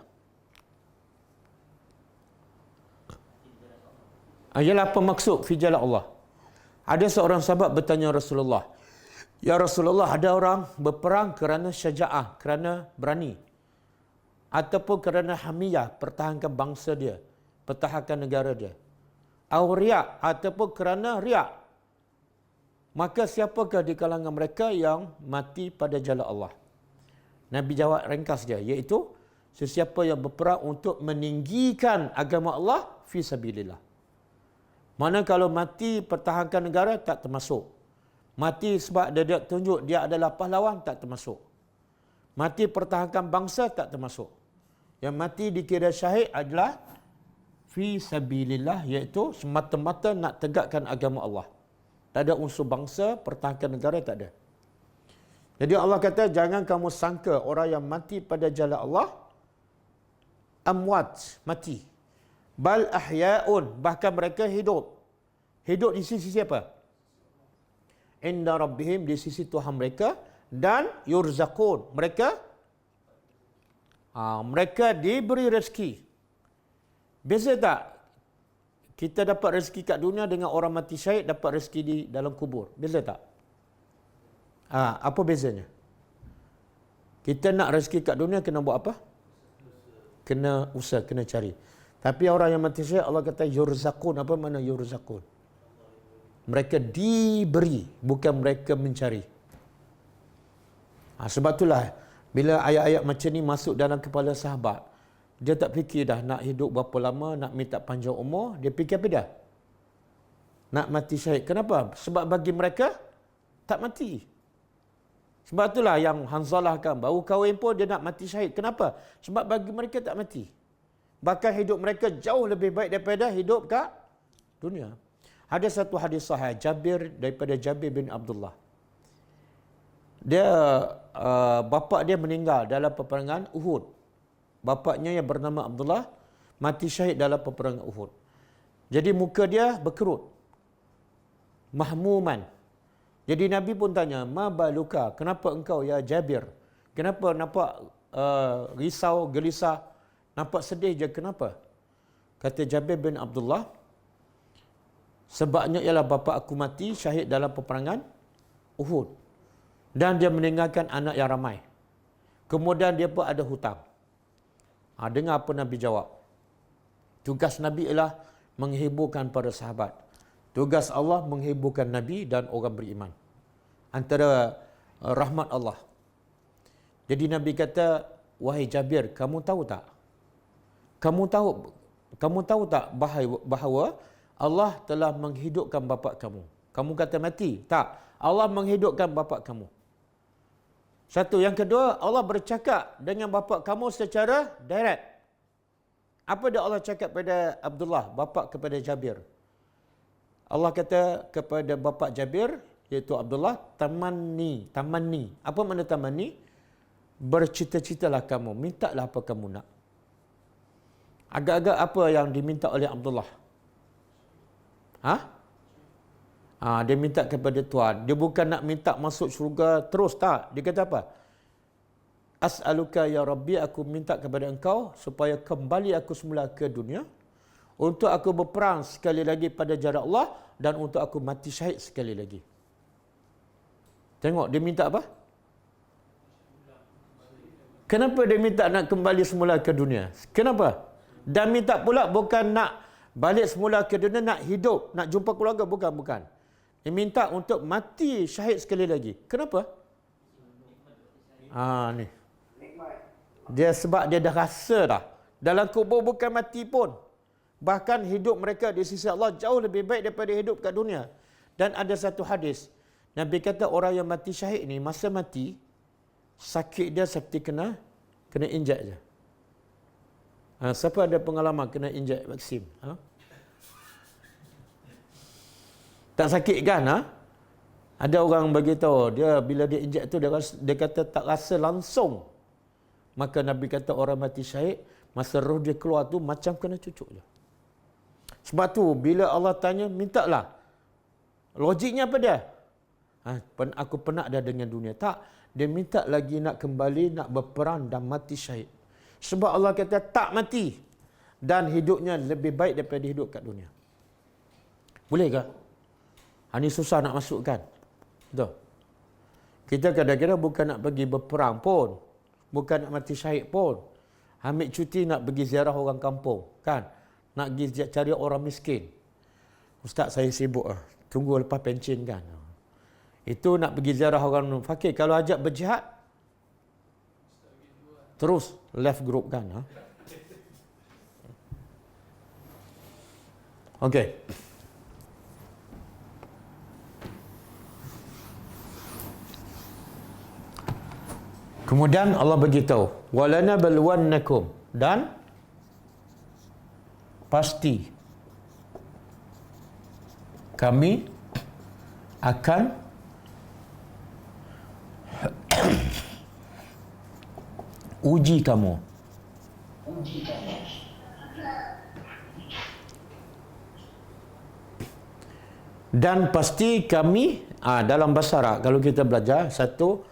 Ialah apa maksud fi jalan Allah? Ada seorang sahabat bertanya Rasulullah, ya Rasulullah, ada orang berperang kerana syaja'ah, kerana berani, ataupun kerana hamiyah, pertahankan bangsa dia, pertahankan negara dia, atau riak, ataupun kerana riak. Maka siapakah di kalangan mereka yang mati pada jalan Allah? Nabi jawab ringkas dia, iaitu sesiapa yang berperang untuk meninggikan agama Allah fi sabilillah. Mana kalau mati pertahankan negara, tak termasuk. Mati sebab dia tunjuk dia adalah pahlawan, tak termasuk. Mati pertahankan bangsa, tak termasuk. Yang mati dikira syahid adalah fi sabilillah, iaitu semata-mata nak tegakkan agama Allah. Tak ada unsur bangsa, pertahankan negara, tak ada. Jadi Allah kata, jangan kamu sangka orang yang mati pada jalan Allah amwat, mati. Bal ahya'un, bahkan mereka hidup. Hidup di sisi siapa? inda rabbihim, di sisi Tuhan mereka, dan yurzaqun, mereka diberi rezeki. Beza tak kita dapat rezeki kat dunia dengan orang mati syahid dapat rezeki di dalam kubur? Beza tak? Apa bezanya? Kita nak rezeki kat dunia kena buat apa? Kena usaha, kena cari. Tapi orang yang mati syahid, Allah kata yurzaqun. Apa makna yurzaqun? Mereka diberi, bukan mereka mencari. Sebab itulah bila ayat-ayat macam ni masuk dalam kepala sahabat, dia tak fikir dah nak hidup berapa lama, nak minta panjang umur. Dia fikir apa dah? Nak mati syahid. Kenapa? Sebab bagi mereka tak mati. Sebab itulah yang Hanzalah kan, baru kahwin pun dia nak mati syahid. Kenapa? Sebab bagi mereka tak mati. Bahkan hidup mereka jauh lebih baik daripada hidup kat dunia. Ada satu hadis sahih daripada Jabir bin Abdullah. Dia bapa dia meninggal dalam peperangan Uhud. Bapaknya yang bernama Abdullah mati syahid dalam peperangan Uhud. Jadi muka dia berkerut, mahmuman. Jadi Nabi pun tanya, "Ma baluka? Kenapa engkau ya Jabir? Kenapa nampak risau, gelisah, nampak sedih je, kenapa?" Kata Jabir bin Abdullah, "Sebabnya ialah bapa aku mati syahid dalam peperangan Uhud. Dan dia meninggalkan anak yang ramai. Kemudian dia pun ada hutang." Dengar apa Nabi jawab. Tugas Nabi ialah menghiburkan para sahabat. Tugas Allah menghiburkan Nabi dan orang beriman. Antara rahmat Allah. Jadi Nabi kata, "Wahai Jabir, kamu tahu tak? Kamu tahu tak bahawa Allah telah menghidupkan bapa kamu?" Kamu kata mati? Tak. Allah menghidupkan bapa kamu. Satu. Yang kedua, Allah bercakap dengan bapa kamu secara direct. Apa dia Allah cakap pada Abdullah, bapa kepada Jabir? Allah kata kepada bapa Jabir, iaitu Abdullah, tamanni. Apa makna tamanni? Bercita-citalah kamu, mintalah apa kamu nak. Agak-agak apa yang diminta oleh Abdullah? Dia minta kepada Tuhan. Dia bukan nak minta masuk syurga terus, tak. Dia kata apa? "As'aluka ya Rabbi, aku minta kepada engkau supaya kembali aku semula ke dunia, untuk aku berperang sekali lagi pada jalan Allah, dan untuk aku mati syahid sekali lagi." Tengok, dia minta apa? Kenapa dia minta nak kembali semula ke dunia? Kenapa? Dan minta pula bukan nak balik semula ke dunia, nak hidup, nak jumpa keluarga. Bukan. Dia minta untuk mati syahid sekali lagi. Kenapa? Ni. Dia sebab dia dah rasa dah. Dalam kubur bukan mati pun. Bahkan hidup mereka di sisi Allah jauh lebih baik daripada hidup kat dunia. Dan ada satu hadis. Nabi kata orang yang mati syahid ni, masa mati, sakit dia seperti kena injek je. Siapa ada pengalaman kena injek vaksin? Tak sakit kan? Ada orang bagi tahu dia bila dia injek tu dia kata tak rasa langsung. Maka Nabi kata orang mati syahid masa roh dia keluar tu macam kena cucuk je. Sebab tu bila Allah tanya, mintalah. Logiknya apa dia? Aku penat dah dengan dunia. Tak, dia minta lagi nak kembali, nak berperang dan mati syahid. Sebab Allah kata tak mati dan hidupnya lebih baik daripada hidup kat dunia. Boleh ke? Ini susah nak masukkan. Betul. Kita kadang-kadang bukan nak pergi berperang pun. Bukan nak mati syahid pun. Ambil cuti nak pergi ziarah orang kampung. Kan? Nak pergi cari orang miskin. "Ustaz, saya sibuk. Tunggu lepas pencen kan." Itu nak pergi ziarah orang fakir. Kalau ajak berjihad, terus left group kan. Okey. Kemudian Allah beritahu, "Walana balwannakum," dan pasti kami akan uji kamu. Dan pasti kami Dalam bahasa Arab kalau kita belajar satu,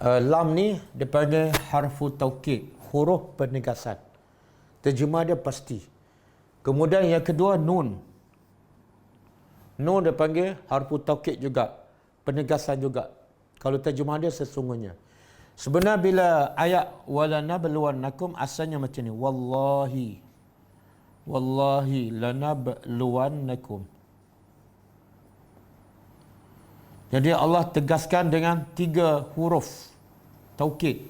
lam ni dipanggil harfu taukid, huruf penegasan. Terjemah dia pasti. Kemudian yang kedua nun. Nun dipanggil harfu taukid juga, penegasan juga. Kalau terjemah dia sesungguhnya. Sebenarnya bila ayat walanabluwannakum asalnya macam ni, wallahi lanabluwannakum. Jadi Allah tegaskan dengan 3 huruf taukid.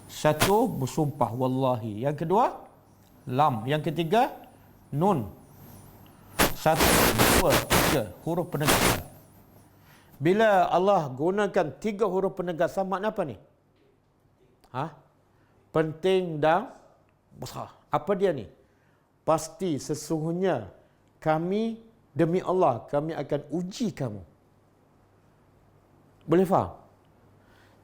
Satu bersumpah wallahi, yang kedua lam, yang ketiga nun. 1, 2, 3 huruf penegasan. Bila Allah gunakan 3 huruf penegasan, makna apa ni? Penting dan besar. Apa dia ni? Pasti sesungguhnya kami, demi Allah, kami akan uji kamu. Boleh faham?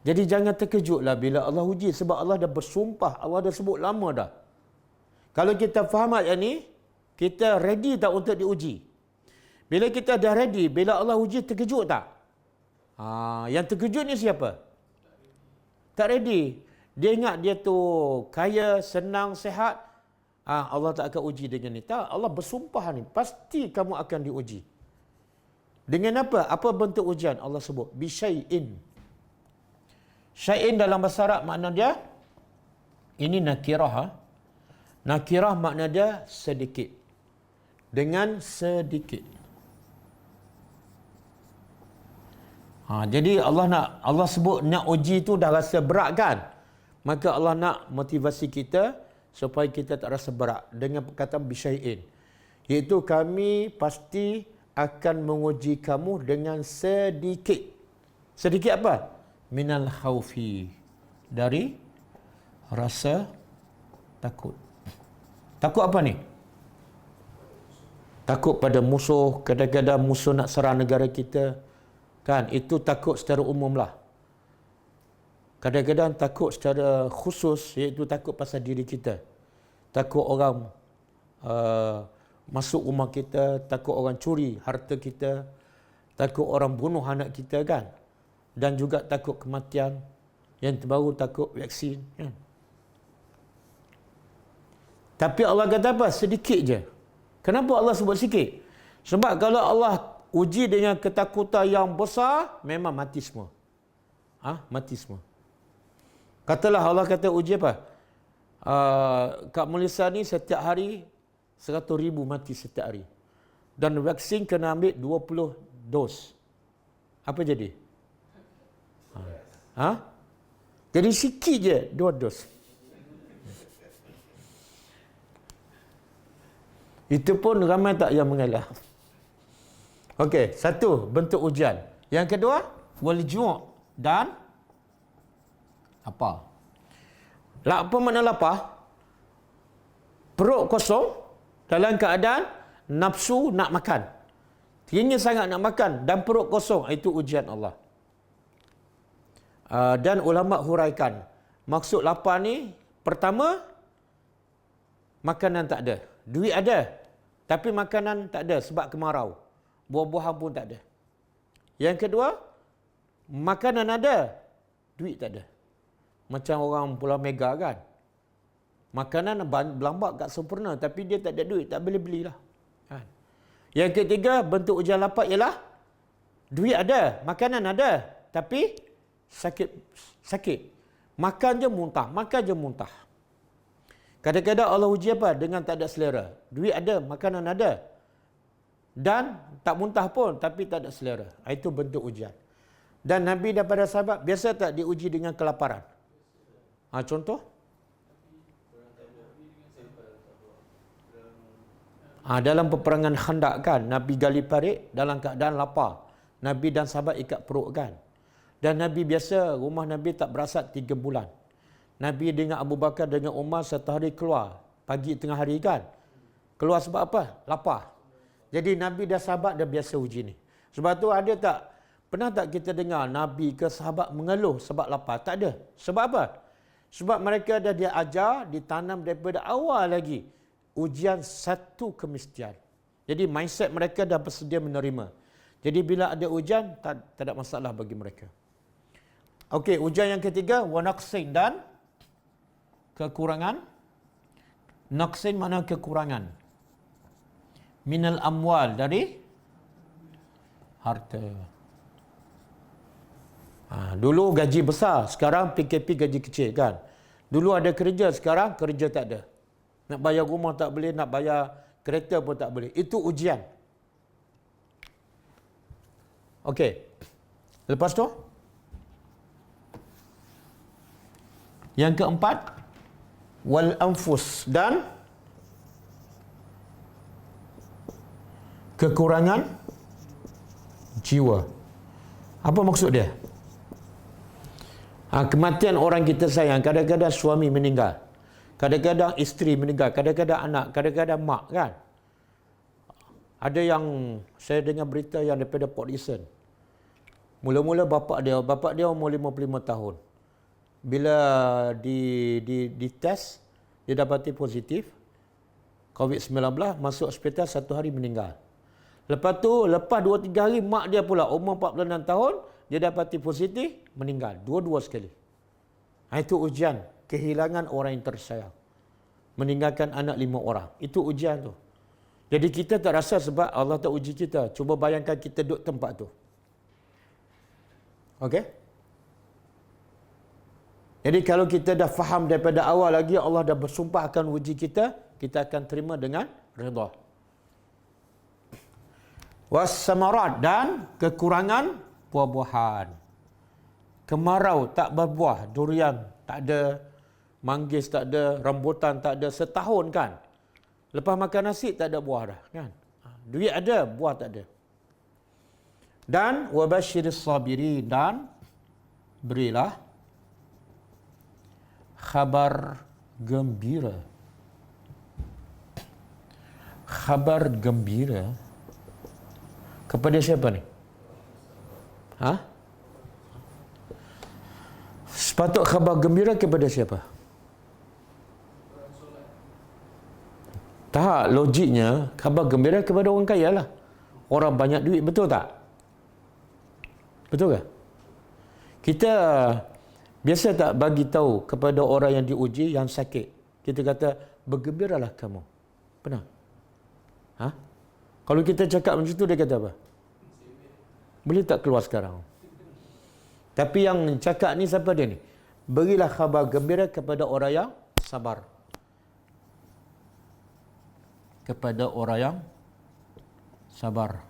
Jadi jangan terkejutlah bila Allah uji, sebab Allah dah bersumpah, Allah dah sebut lama dah. Kalau kita faham ayat ni, kita ready tak untuk diuji? Bila kita dah ready, bila Allah uji, terkejut tak? Yang terkejut ni siapa? Tak ready. Dia ingat dia tu kaya, senang, sihat. Allah tak akan uji dengan ni. Tak, Allah bersumpah ni, pasti kamu akan diuji. Dengan apa? Apa bentuk ujian? Allah sebut bisyai'in. Syai'in dalam bahasa Arab makna dia, ini nakirah. Nakirah makna dia sedikit. Dengan sedikit. Jadi Allah sebut nak uji tu dah rasa berat kan? Maka Allah nak motivasi kita supaya kita tak rasa berat dengan perkataan bisyai'in. Iaitu kami pasti akan menguji kamu dengan sedikit. Sedikit apa? Minal khaufi. Dari rasa takut. Takut apa ni? Takut pada musuh. Kadang-kadang musuh nak serang negara kita. Kan? Itu takut secara umum lah. Kadang-kadang takut secara khusus, iaitu takut pasal diri kita. Takut orang masuk rumah kita, takut orang curi harta kita, takut orang bunuh anak kita kan. Dan juga takut kematian. Yang terbaru takut vaksin kan. Tapi Allah kata apa? Sedikit je. Kenapa Allah sebut sikit? Sebab kalau Allah uji dengan ketakutan yang besar, memang mati semua. Mati semua. Katalah Allah kata uji apa? Kat Malaysia ni setiap hari 100,000 mati setiap hari. Dan vaksin kena ambil 20 dos. Apa jadi? Jadi sikit je 2 dos. Itu pun ramai tak yang mengalah. Okey, satu bentuk ujian. Yang kedua, wal-ju' dan lapar. Apa makna lapar? Perut kosong dalam keadaan nafsu nak makan. Ingin sangat nak makan dan perut kosong, itu ujian Allah. Dan ulama huraikan, maksud lapar ni, pertama, makanan tak ada. Duit ada, tapi makanan tak ada sebab kemarau. Buah-buahan pun tak ada. Yang kedua, makanan ada, duit tak ada. Macam orang Pulau Mega kan. Makanan berlambak kat sempurna, tapi dia tak ada duit, tak boleh belilah. Kan? Yang ketiga, bentuk ujian lapar ialah duit ada, makanan ada, tapi sakit. Makan je muntah. Kadang-kadang Allah uji apa? Dengan tak ada selera. Duit ada, makanan ada. Dan tak muntah pun, tapi tak ada selera. Itu bentuk ujian. Dan Nabi daripada sahabat, biasa tak diuji dengan kelaparan? Contoh? Dalam peperangan Khandaq kan, Nabi gali parit dalam keadaan lapar. Nabi dan sahabat ikat perut kan. Dan Nabi biasa, rumah Nabi tak berasap 3 bulan. Nabi dengan Abu Bakar dengan Umar satu hari keluar. Pagi tengah hari kan. Keluar sebab apa? Lapar. Jadi Nabi dan sahabat dah biasa uji ni. Sebab tu ada tak? Pernah tak kita dengar Nabi ke sahabat mengeluh sebab lapar? Tak ada. Sebab apa? Sebab mereka dah diajar, ditanam daripada awal lagi. Ujian satu kemestian. Jadi mindset mereka dah bersedia menerima. Jadi bila ada ujian, tak ada masalah bagi mereka. Okey, ujian yang ketiga, wa naqsin, dan kekurangan. Naqsin mana kekurangan? Minal amwal, dari harta. Dulu gaji besar, sekarang PKP gaji kecil kan. Dulu ada kerja, sekarang kerja tak ada. Nak bayar rumah tak boleh, nak bayar kereta pun tak boleh. Itu ujian. Okey. Lepas tu, yang keempat, wal anfus, dan kekurangan jiwa. Apa maksud dia? Kematian orang kita sayang. Kadang-kadang suami meninggal, kadang-kadang isteri meninggal, kadang-kadang anak, kadang-kadang mak kan. Ada yang saya dengar berita yang daripada Port Dickson. Mula-mula bapak dia umur 55 tahun. Bila di test, dia dapati positif COVID-19, masuk hospital 1 hari meninggal. Lepas tu, lepas 2-3 hari, mak dia pula umur 46 tahun, dia dapati positif, meninggal. Dua-dua sekali. Itu ujian. Kehilangan orang yang tersayang. Meninggalkan anak 5 orang. Itu ujian tu. Jadi kita tak rasa sebab Allah tak uji kita. Cuba bayangkan kita duduk tempat tu. Okey? Jadi kalau kita dah faham daripada awal lagi, Allah dah bersumpah akan uji kita, kita akan terima dengan redha. Was-samarat, dan kekurangan buah-buahan. Kemarau tak berbuah, durian tak ada, manggis tak ada, rambutan tak ada, setahun kan. Lepas makan nasi tak ada buah dah kan. Duit ada, buah tak ada. Dan wabasyiris sabirin, dan berilah khabar gembira. Khabar gembira kepada siapa ni? Sepatut khabar gembira kepada siapa? Tak, logiknya khabar gembira kepada orang kaya lah. Orang banyak duit, betul tak? Betul ke? Kita biasa tak bagi tahu kepada orang yang diuji, yang sakit. Kita kata, bergembiralah kamu. Pernah? Kalau kita cakap macam tu, dia kata apa? Boleh tak keluar sekarang? Tapi yang cakap ni siapa dia ni? Berilah khabar gembira kepada orang yang sabar. Kepada orang yang sabar.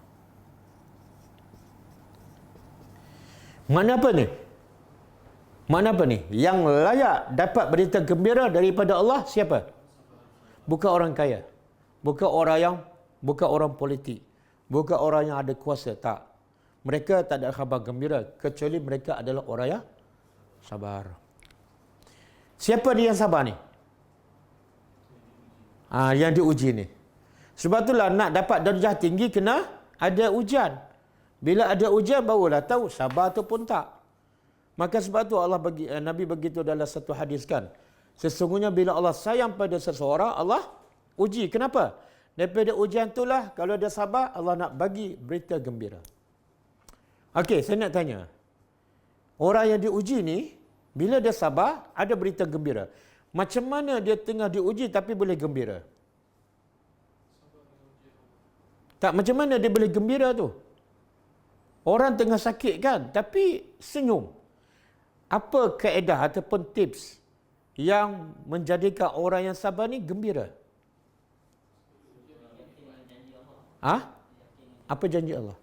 Mana apa ni? Mana apa ni? Yang layak dapat berita gembira daripada Allah siapa? Bukan orang kaya. Bukan orang politik. Bukan orang yang ada kuasa, tak. Mereka tak ada khabar gembira kecuali mereka adalah orang yang sabar. Siapa dia yang sabar ni? Yang diuji ni. Sebab itulah nak dapat darjah tinggi kena ada ujian. Bila ada ujian barulah tahu sabar ataupun tak. Maka sebab tu Allah Nabi begitu dalam satu hadis kan. Sesungguhnya bila Allah sayang pada seseorang, Allah uji. Kenapa? Daripada ujian itulah kalau dia sabar, Allah nak bagi berita gembira. Okey, saya nak tanya. Orang yang diuji ni, bila dia sabar, ada berita gembira. Macam mana dia tengah diuji tapi boleh gembira? Tak, macam mana dia boleh gembira tu? Orang tengah sakit kan, tapi senyum. Apa kaedah ataupun tips yang menjadikan orang yang sabar ni gembira? Apa janji Allah?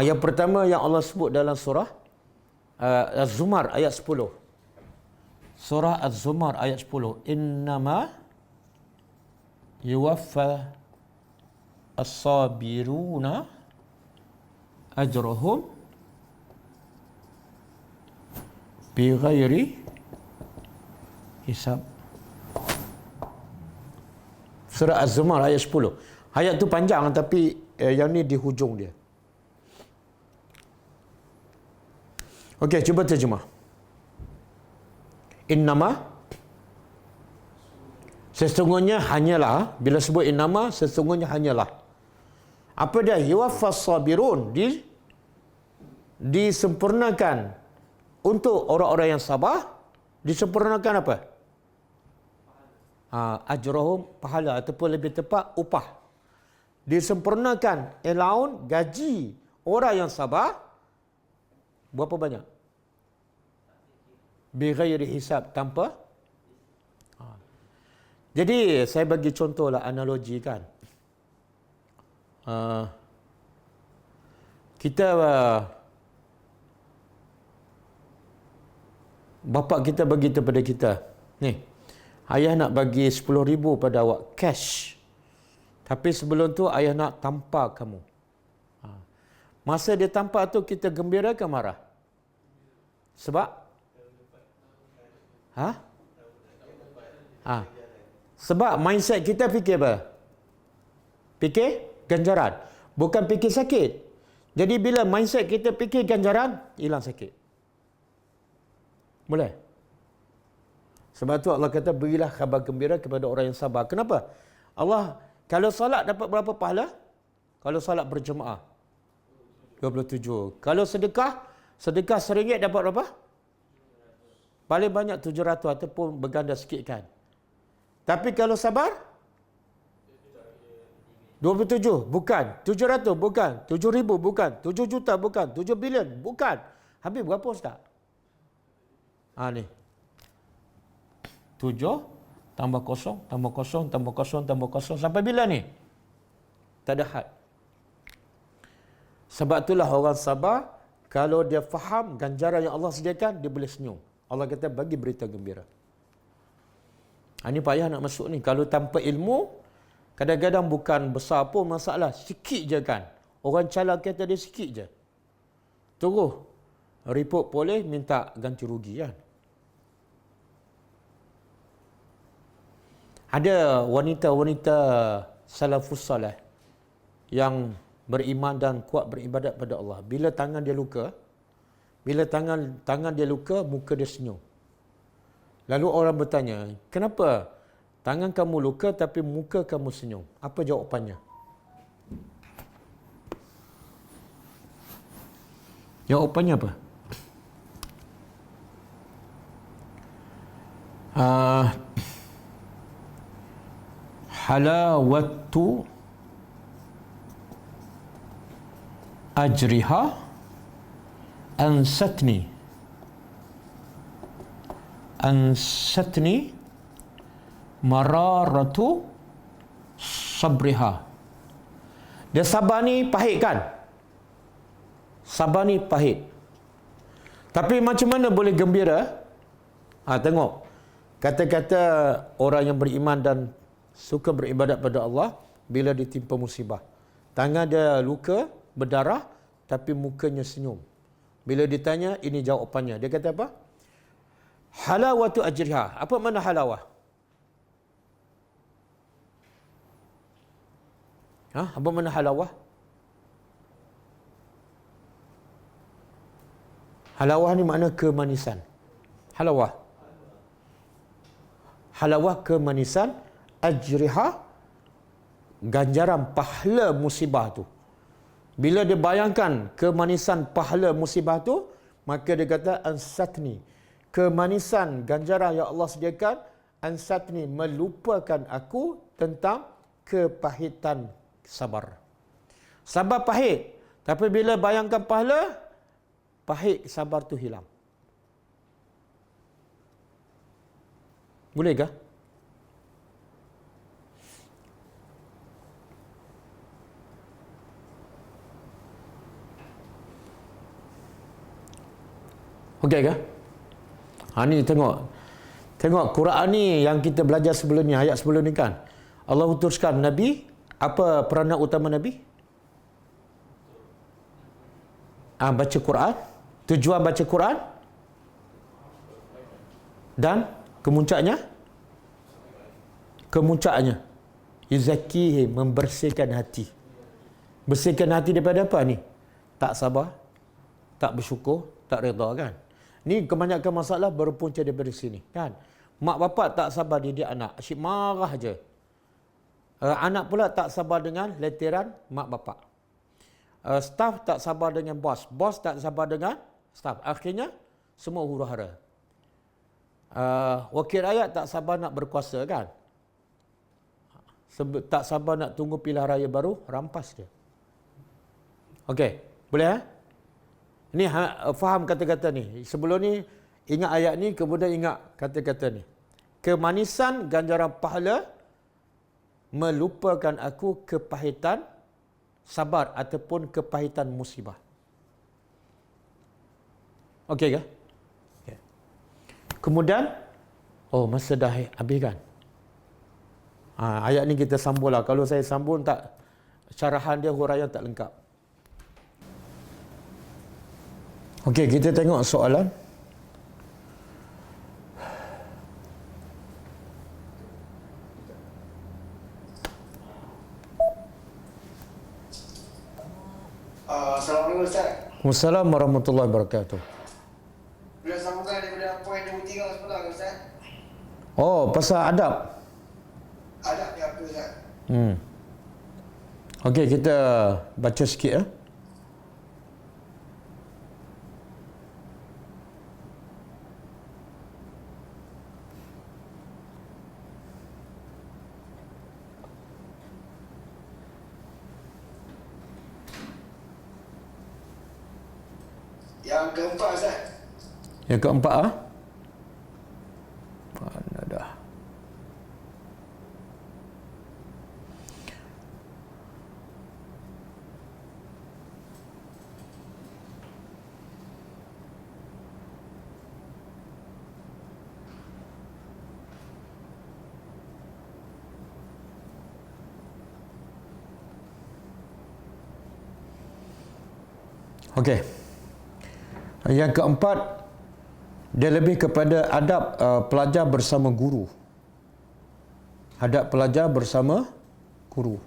Yang pertama yang Allah sebut dalam surah Az-Zumar ayat 10. Surah Az-Zumar ayat 10. Innama yuwaffa as-sabiruna ajrahum bighairi hisab. Surah Az-Zumar ayat 10. Ayat tu panjang tapi yang ni di hujung dia. Okey, cuba terjemah. Innama, Sesungguhnya hanyalah, bila sebut innama, sesungguhnya hanyalah. Apa dia? Yuwaffas sabirun, disempurnakan untuk orang-orang yang sabar. Disempurnakan apa? Ajrahum, pahala, ataupun lebih tepat upah. Disempurnakan allowance, gaji orang yang sabar. Berapa banyak? Bighairi hisab, tanpa. Jadi saya bagi contohlah, analogi kan. Kita bapa kita bagi kepada kita, ni, ayah nak bagi 10,000 pada awak cash, tapi sebelum tu ayah nak tampar kamu. Masa dia tampar tu kita gembira ke marah? Sebab sebab mindset kita fikir apa? Fikir ganjaran, bukan fikir sakit. Jadi bila mindset kita fikir ganjaran, hilang sakit. Boleh? Sebab tu Allah kata, berilah khabar gembira kepada orang yang sabar. Kenapa? Allah, kalau salat dapat berapa pahala? Kalau salat berjemaah 27. Kalau sedekah RM1 dapat berapa? Paling banyak 700 ataupun berganda sikit kan. Tapi kalau sabar 27, bukan 700, bukan 7,000, bukan 7 juta, bukan 7 bilion, bukan. Habis berapa ustaz? Ni 7 tambah kosong, tambah kosong, tambah kosong, tambah kosong. Sampai bila ni? Tak ada had. Sebab itulah orang sabar, kalau dia faham ganjaran yang Allah sediakan, dia boleh senyum. Allah kata bagi berita gembira. Ini payah nak masuk ni. Kalau tanpa ilmu, kadang-kadang bukan besar pun masalah. Sikit je kan. Orang calak kata dia sikit je. Terus report boleh minta ganti rugi kan. Ada wanita-wanita salafus salih yang beriman dan kuat beribadat pada Allah. Bila tangan dia luka, muka dia senyum. Lalu orang bertanya, kenapa tangan kamu luka tapi muka kamu senyum? Apa jawapannya? Jawapannya apa? Halawatu ajriha ansatni mararatu sabriha. Dia sabar ni pahit kan? Sabar ni pahit. Tapi macam mana boleh gembira? Tengok. Kata-kata orang yang beriman dan suka beribadat pada Allah bila ditimpa musibah. Tangan dia luka, berdarah, tapi mukanya senyum. Bila ditanya, ini jawapannya. Dia kata apa? Halawatu ajriha. Apa makna halawah? Apa makna halawah? Halawah ni makna kemanisan. Halawah. Halawah kemanisan, ajriha ganjaran pahala musibah tu. Bila dia bayangkan kemanisan pahala musibah tu, maka dia kata ansatni. Kemanisan ganjaran yang Allah sediakan, ansatni, melupakan aku tentang kepahitan sabar. Sabar pahit, tapi bila bayangkan pahala, pahit sabar tu hilang. Bolehkah? Okey ke? Ni tengok. Tengok Quran ni yang kita belajar sebelum ni, ayat sebelum ni kan. Allah utuskan Nabi, apa peranan utama Nabi? Baca Quran. Tujuan baca Quran. Dan kemuncaknya? Kemuncaknya. Yuzakihi, membersihkan hati. Bersihkan hati daripada apa ni? Tak sabar, tak bersyukur, tak redha kan. Ni kebanyakan masalah berpunca daripada sini kan. Mak bapak tak sabar didik anak, asyik marah je. Anak pula tak sabar dengan letiran mak bapak. Staff tak sabar dengan bos, bos tak sabar dengan staff. Akhirnya semua huru-hara. Wakil rakyat tak sabar nak berkuasa kan. Tak sabar nak tunggu pilihan raya baru, rampas dia. Okey, boleh Ni faham kata-kata ni. Sebelum ni ingat ayat ni, kemudian ingat kata-kata ni. Kemanisan ganjaran pahala melupakan aku kepahitan sabar ataupun kepahitan musibah. Okey ke? Okay. Kemudian, masa dah habis kan? Ayat ni kita sambung lah. Kalau saya sambung tak, syarahan dia huraian tak lengkap. Okey, kita tengok soalan. Assalamualaikum Ustaz. Waalaikumsalam warahmatullahi wabarakatuh. Boleh sambungkan daripada poin 23 sebelah ke Ustaz? Pasal adab. Adab ni apa Ustaz? Okey, kita baca sikit ya. Yang keempat Ustaz. Yang keempat mana dah? Okey. Yang keempat, dia lebih kepada adab pelajar bersama guru. Adab pelajar bersama guru.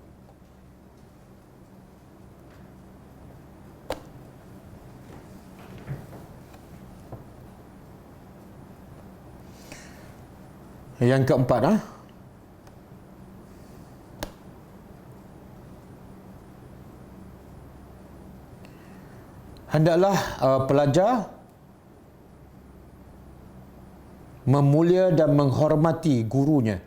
Yang keempat, hendaklah pelajar memulia dan menghormati gurunya.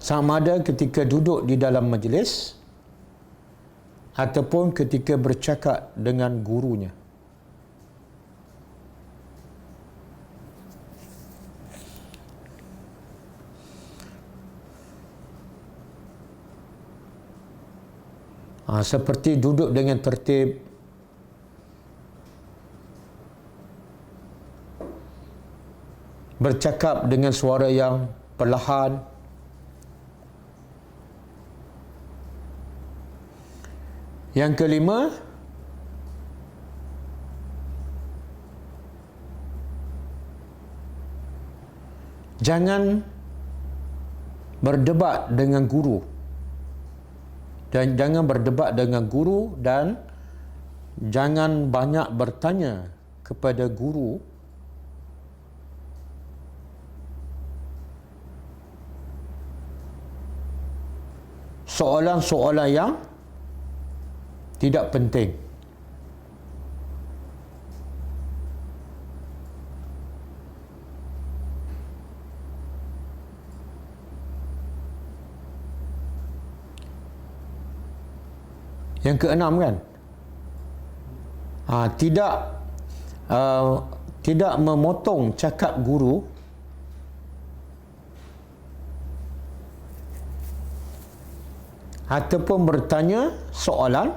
Sama ada ketika duduk di dalam majlis ataupun ketika bercakap dengan gurunya. Seperti duduk dengan tertib, bercakap dengan suara yang perlahan, yang kelima, jangan berdebat dengan guru. Dan jangan berdebat dengan guru dan jangan banyak bertanya kepada guru soalan-soalan yang tidak penting. Yang keenam kan, tidak memotong cakap guru ataupun bertanya soalan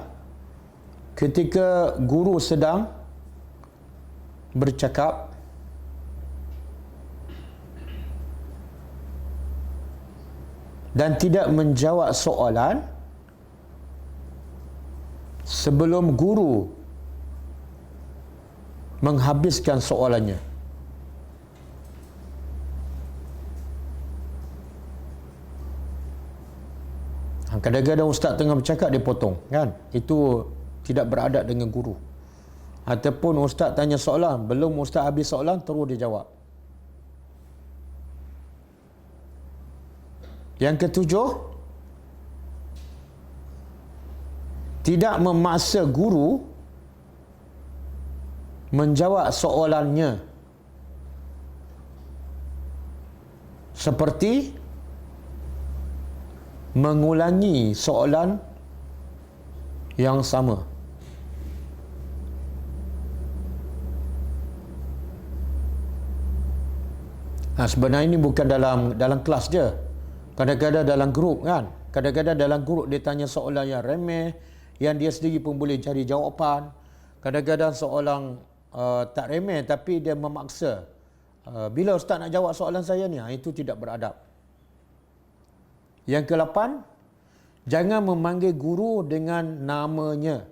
ketika guru sedang bercakap, dan tidak menjawab soalan sebelum guru menghabiskan soalannya. Kadang-kadang ustaz tengah bercakap dia potong, kan? Itu tidak beradab dengan guru. Ataupun ustaz tanya soalan, belum ustaz habis soalan terus dia jawab. Yang ketujuh, tidak memaksa guru menjawab soalannya, seperti mengulangi soalan yang sama. Sebenarnya ini bukan dalam kelas je. Kadang-kadang dalam grup, kan. Kadang-kadang dalam grup dia tanya soalan yang remeh, yang dia sendiri pun boleh cari jawapan. Kadang-kadang soalan tak remeh tapi dia memaksa. Bila ustaz nak jawab soalan saya ni, itu tidak beradab. Yang ke-8, jangan memanggil guru dengan namanya.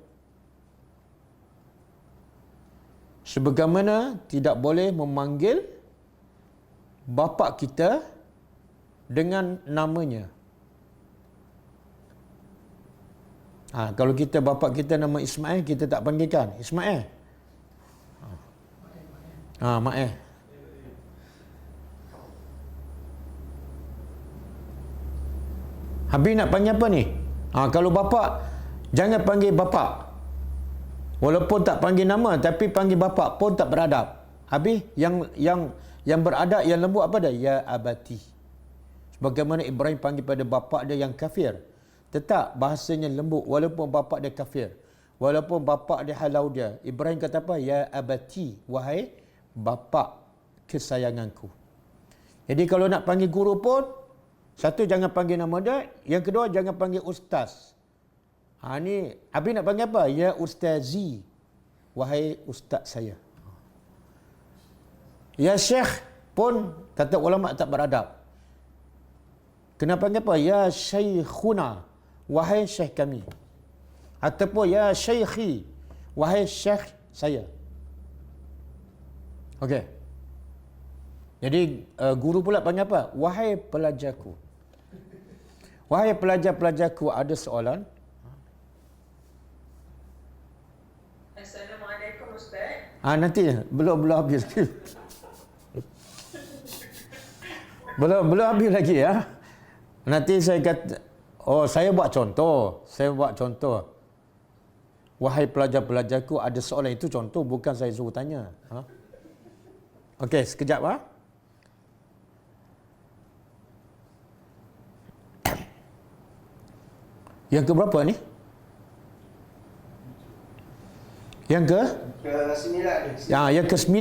Sebagaimana tidak boleh memanggil bapa kita dengan namanya. Kalau kita bapa kita nama Ismail, kita tak panggilkan Ismail. Mael. Habis nak panggil apa ni? Kalau bapa, jangan panggil bapa. Walaupun tak panggil nama, tapi panggil bapa pun tak beradab. Habis yang beradab, yang lembut apa dah? Ya abati. Sebagaimana Ibrahim panggil pada bapa dia yang kafir, tetap bahasanya lembut walaupun bapa dia kafir. Walaupun bapa dia halau dia, Ibrahim kata apa? Ya abati, wahai bapa kesayanganku. Jadi kalau nak panggil guru pun, satu, jangan panggil nama dia. Yang kedua, jangan panggil ustaz. Ni habis nak panggil apa? Ya ustazi, wahai ustaz saya. Ya syekh pun kata ulama tak beradab. Kena panggil apa? Ya syekhuna, wahai syekh kami. Ataupun ya syekhi, wahai syekh saya. Okey. Jadi guru pula panggil apa? Wahai pelajarku. Wahai pelajar-pelajarku, ada soalan? Assalamualaikum Ustaz. Nanti belum habis. belum habis lagi ya. Nanti saya kata, saya buat contoh. Wahai pelajar-pelajarku, ada soalan, itu contoh, bukan saya suruh tanya. Okey, sekejap . Yang ke berapa ni? Yang ke? Yang ke-9.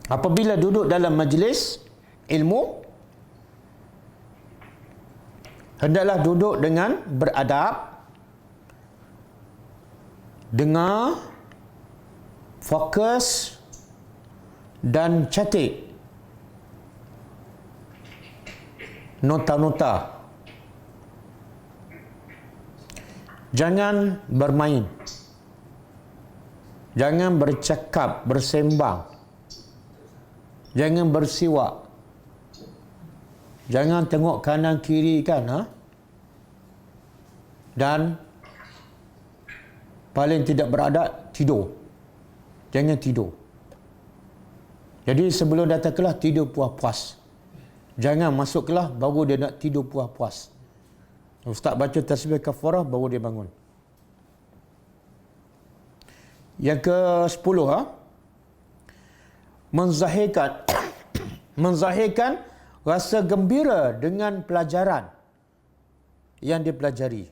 Apabila duduk dalam majlis ilmu, hendaklah duduk dengan beradab, dengar, fokus dan catat nota-nota. Jangan bermain. Jangan bercakap, bersembang. Jangan bersiwak. Jangan tengok kanan kiri, kan. Dan paling tidak beradab, tidur. Jangan tidur. Jadi sebelum datang kelas, tidur puas-puas. Jangan masuk kelas baru dia nak tidur puas-puas. Ustaz baca tasbih kafarah baru dia bangun. Yang ke-10, menzahirkan rasa gembira dengan pelajaran yang dipelajari.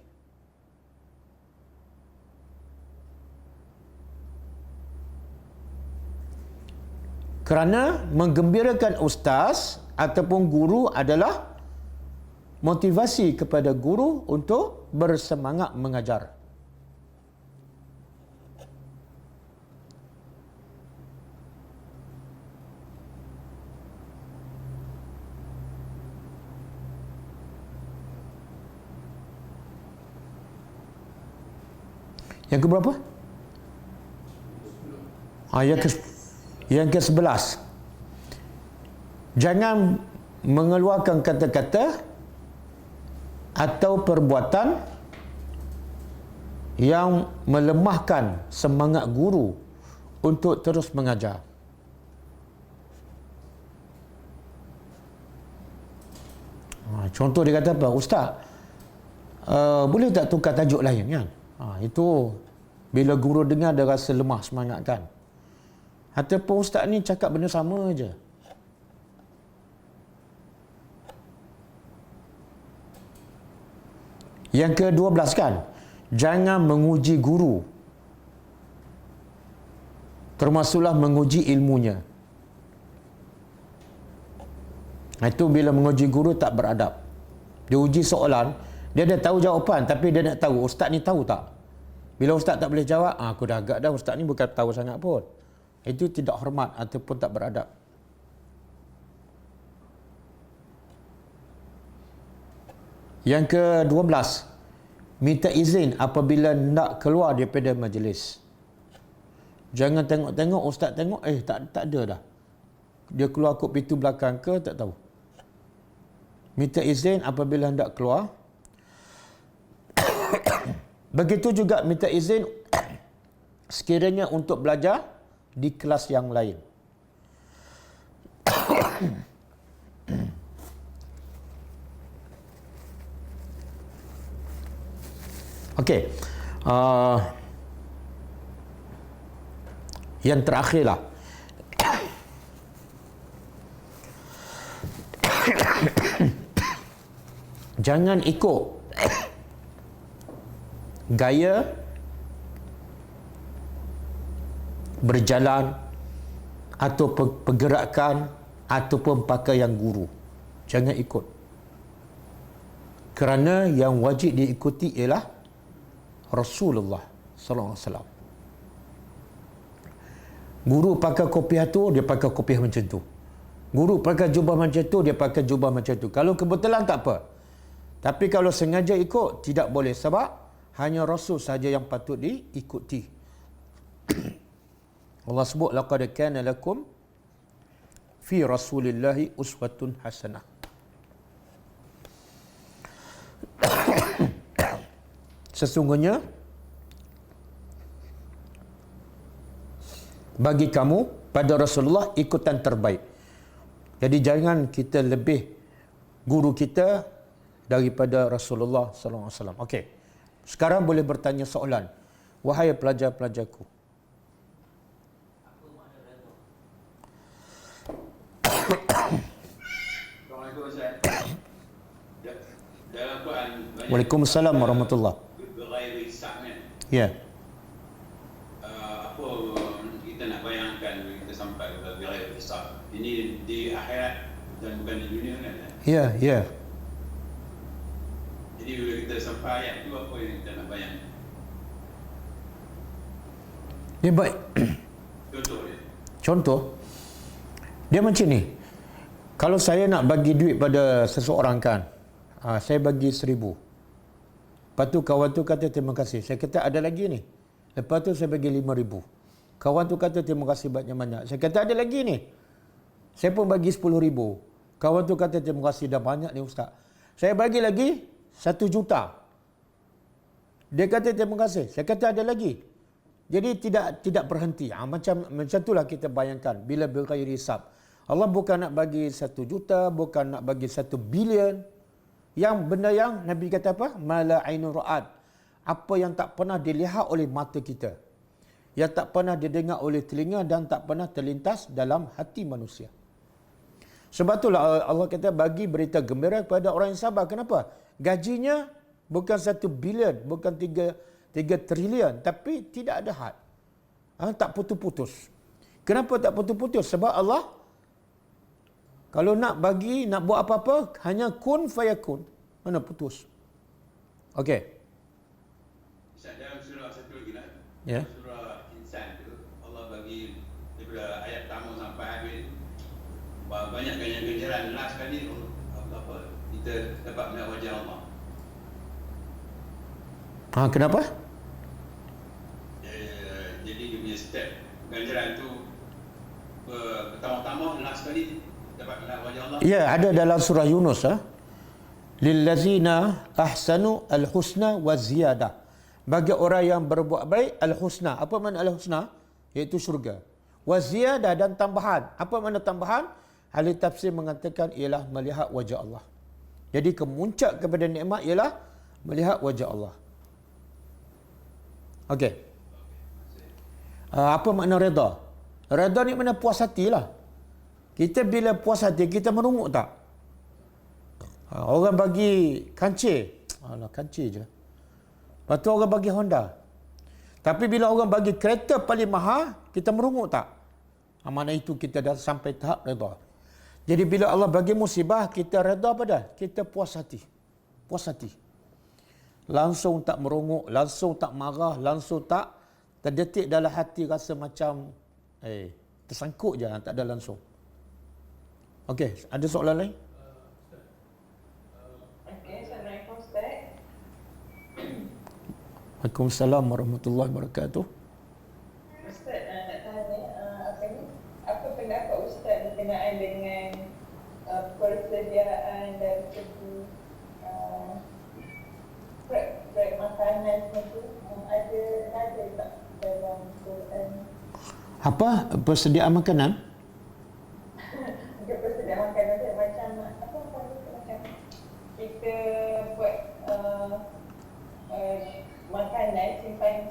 Kerana menggembirakan ustaz ataupun guru adalah motivasi kepada guru untuk bersemangat mengajar. Yang ke berapa? Yang ke-11. Jangan mengeluarkan kata-kata atau perbuatan yang melemahkan semangat guru untuk terus mengajar. Contoh dia kata apa? Ustaz, boleh tak tukar tajuk lain kan? Itu bila guru dengar dia rasa lemah semangat kan? Ataupun ustaz ni cakap benda sama je. Yang ke-12 kan, jangan menguji guru, termasuklah menguji ilmunya. Itu bila menguji guru tak beradab. Dia uji soalan, dia dah tahu jawapan, tapi dia nak tahu ustaz ni tahu tak. Bila ustaz tak boleh jawab, aku dah agak dah ustaz ni bukan tahu sangat pun. Itu tidak hormat ataupun tak beradab. Yang ke-12, minta izin apabila nak keluar daripada majlis. Jangan tengok-tengok ustaz tengok, tak ada dah. Dia keluar kot pintu belakang ke tak tahu. Minta izin apabila hendak keluar. Begitu juga minta izin sekiranya untuk belajar di kelas yang lain. Okey. Yang terakhirlah. Jangan ikut gaya berjalan atau pergerakan ataupun pakaian guru. Jangan ikut. Kerana yang wajib diikuti ialah Rasulullah sallallahu alaihi wasallam. Guru pakai kopiah tu, dia pakai kopiah macam tu. Guru pakai jubah macam tu, dia pakai jubah macam tu. Kalau kebetulan tak apa. Tapi kalau sengaja ikut, tidak boleh. Sebab hanya Rasul saja yang patut diikuti. Allah sebut, laqad kana lakum fi Rasulillahi uswatun hasanah. Sesungguhnya bagi kamu pada Rasulullah ikutan terbaik. Jadi jangan kita lebih guru kita daripada Rasulullah sallallahu alaihi wasallam. Okey. Sekarang boleh bertanya soalan. Wahai pelajar-pelajarku. Assalamualaikum Ustaz. Dalam Quran Waalaikumsalam warahmatullahi. Berghairi sa'man. Ya. Apa kita nak bayangkan kita sampai ke berghairi hisab. Ini di akhirat dan bukan di dunia kan? Ya, ya. Jadi bila kita sampai ayat itu, apa yang kita nak bayangkan? Dia baik. Contoh dia. Contoh, dia macam ni. Kalau saya nak bagi duit pada seseorang kan, saya bagi 1,000. Lepas tu kawan tu kata terima kasih. Saya kata ada lagi ni. Lepas tu saya bagi 5,000. Kawan tu kata terima kasih banyak-banyak. Saya kata ada lagi ni. Saya pun bagi 10,000. Kawan tu kata terima kasih dah banyak ni ustaz. Saya bagi lagi 1 juta. Dia kata terima kasih. Saya kata ada lagi. Jadi tidak berhenti. Macam itulah kita bayangkan bila berghairi hisab. Allah bukan nak bagi 1 juta, bukan nak bagi 1 bilion. Yang benda yang Nabi kata apa? Mala ainun ra'at. Apa yang tak pernah dilihat oleh mata kita. Yang tak pernah didengar oleh telinga dan tak pernah terlintas dalam hati manusia. Sebab itulah Allah kata bagi berita gembira kepada orang yang sabar. Kenapa? Gajinya bukan 1 bilion, bukan 3 trilion, tapi tidak ada had. Tak putus-putus. Kenapa tak putus-putus? Sebab Allah kalau nak bagi, nak buat apa-apa, hanya kun fayakun. Mana putus. Okey. Ustaz, dalam surah satu lagi lah. Ya. Surah Insan tu, Allah bagi daripada ayat pertama sampai habis banyak ganjaran. Last sekali apa? Kita dapat melihat wajah Allah. Kenapa? Jadi dia punya step ganjaran tu pertama-tama last sekali dapat melihat wajah Allah. Ya, ada dalam surah Yunus. Lillazina ahsanu al-husna wa ziyadah. Bagi orang yang berbuat baik, al-husna. Apa makna al-husna? Iaitu syurga. Wa ziyadah, dan tambahan. Apa makna tambahan? Ahli tafsir mengatakan ialah melihat wajah Allah. Jadi kemuncak kepada nikmat ialah melihat wajah Allah. Okey. Apa makna redha? Redha ni makna puas hati lah. Kita bila puas hati, kita merungut tak? Orang bagi kancil. Alah, kancil je. Lepas tu orang bagi Honda. Tapi bila orang bagi kereta paling mahal, kita merungut tak? Mana itu kita dah sampai tahap redha. Jadi bila Allah bagi musibah, kita redha apa dah? Kita puas hati. Puas hati. Langsung tak merungut, langsung tak marah, langsung tak terdetik dalam hati rasa macam tersangkut je, tak ada langsung. Okey, ada soalan lain? Assalamualaikum Ustaz. Waalaikumsalam warahmatullahi wabarakatuh. Ustaz, nak tanya apa pendapat Ustaz berkenaan dengan persediaan dari segi prep makanan itu, ada tak dalam Quran? Apa? Persediaan makanan? Untuk persediaan makanan tu macam macam kita buat makanan,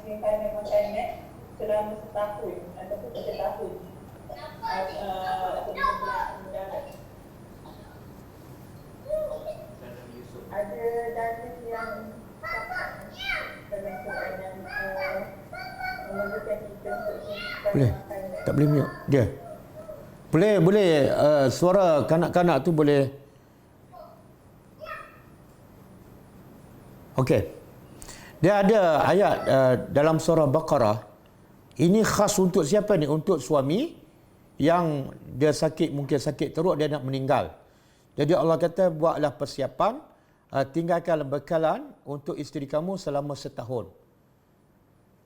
simpanan makanan selama setahun ataupun 3 tahun. Ada dalil yang dalam Quran yang menunjukkan kita untuk simpan Boleh? makanan. Tak boleh mute dia. Boleh suara kanak-kanak tu boleh. Okey. Dia ada ayat dalam surah Baqarah. Ini khas untuk siapa ni? Untuk suami yang dia sakit, mungkin sakit teruk, dia nak meninggal. Jadi Allah kata, buatlah persiapan, tinggalkan bekalan untuk isteri kamu selama setahun.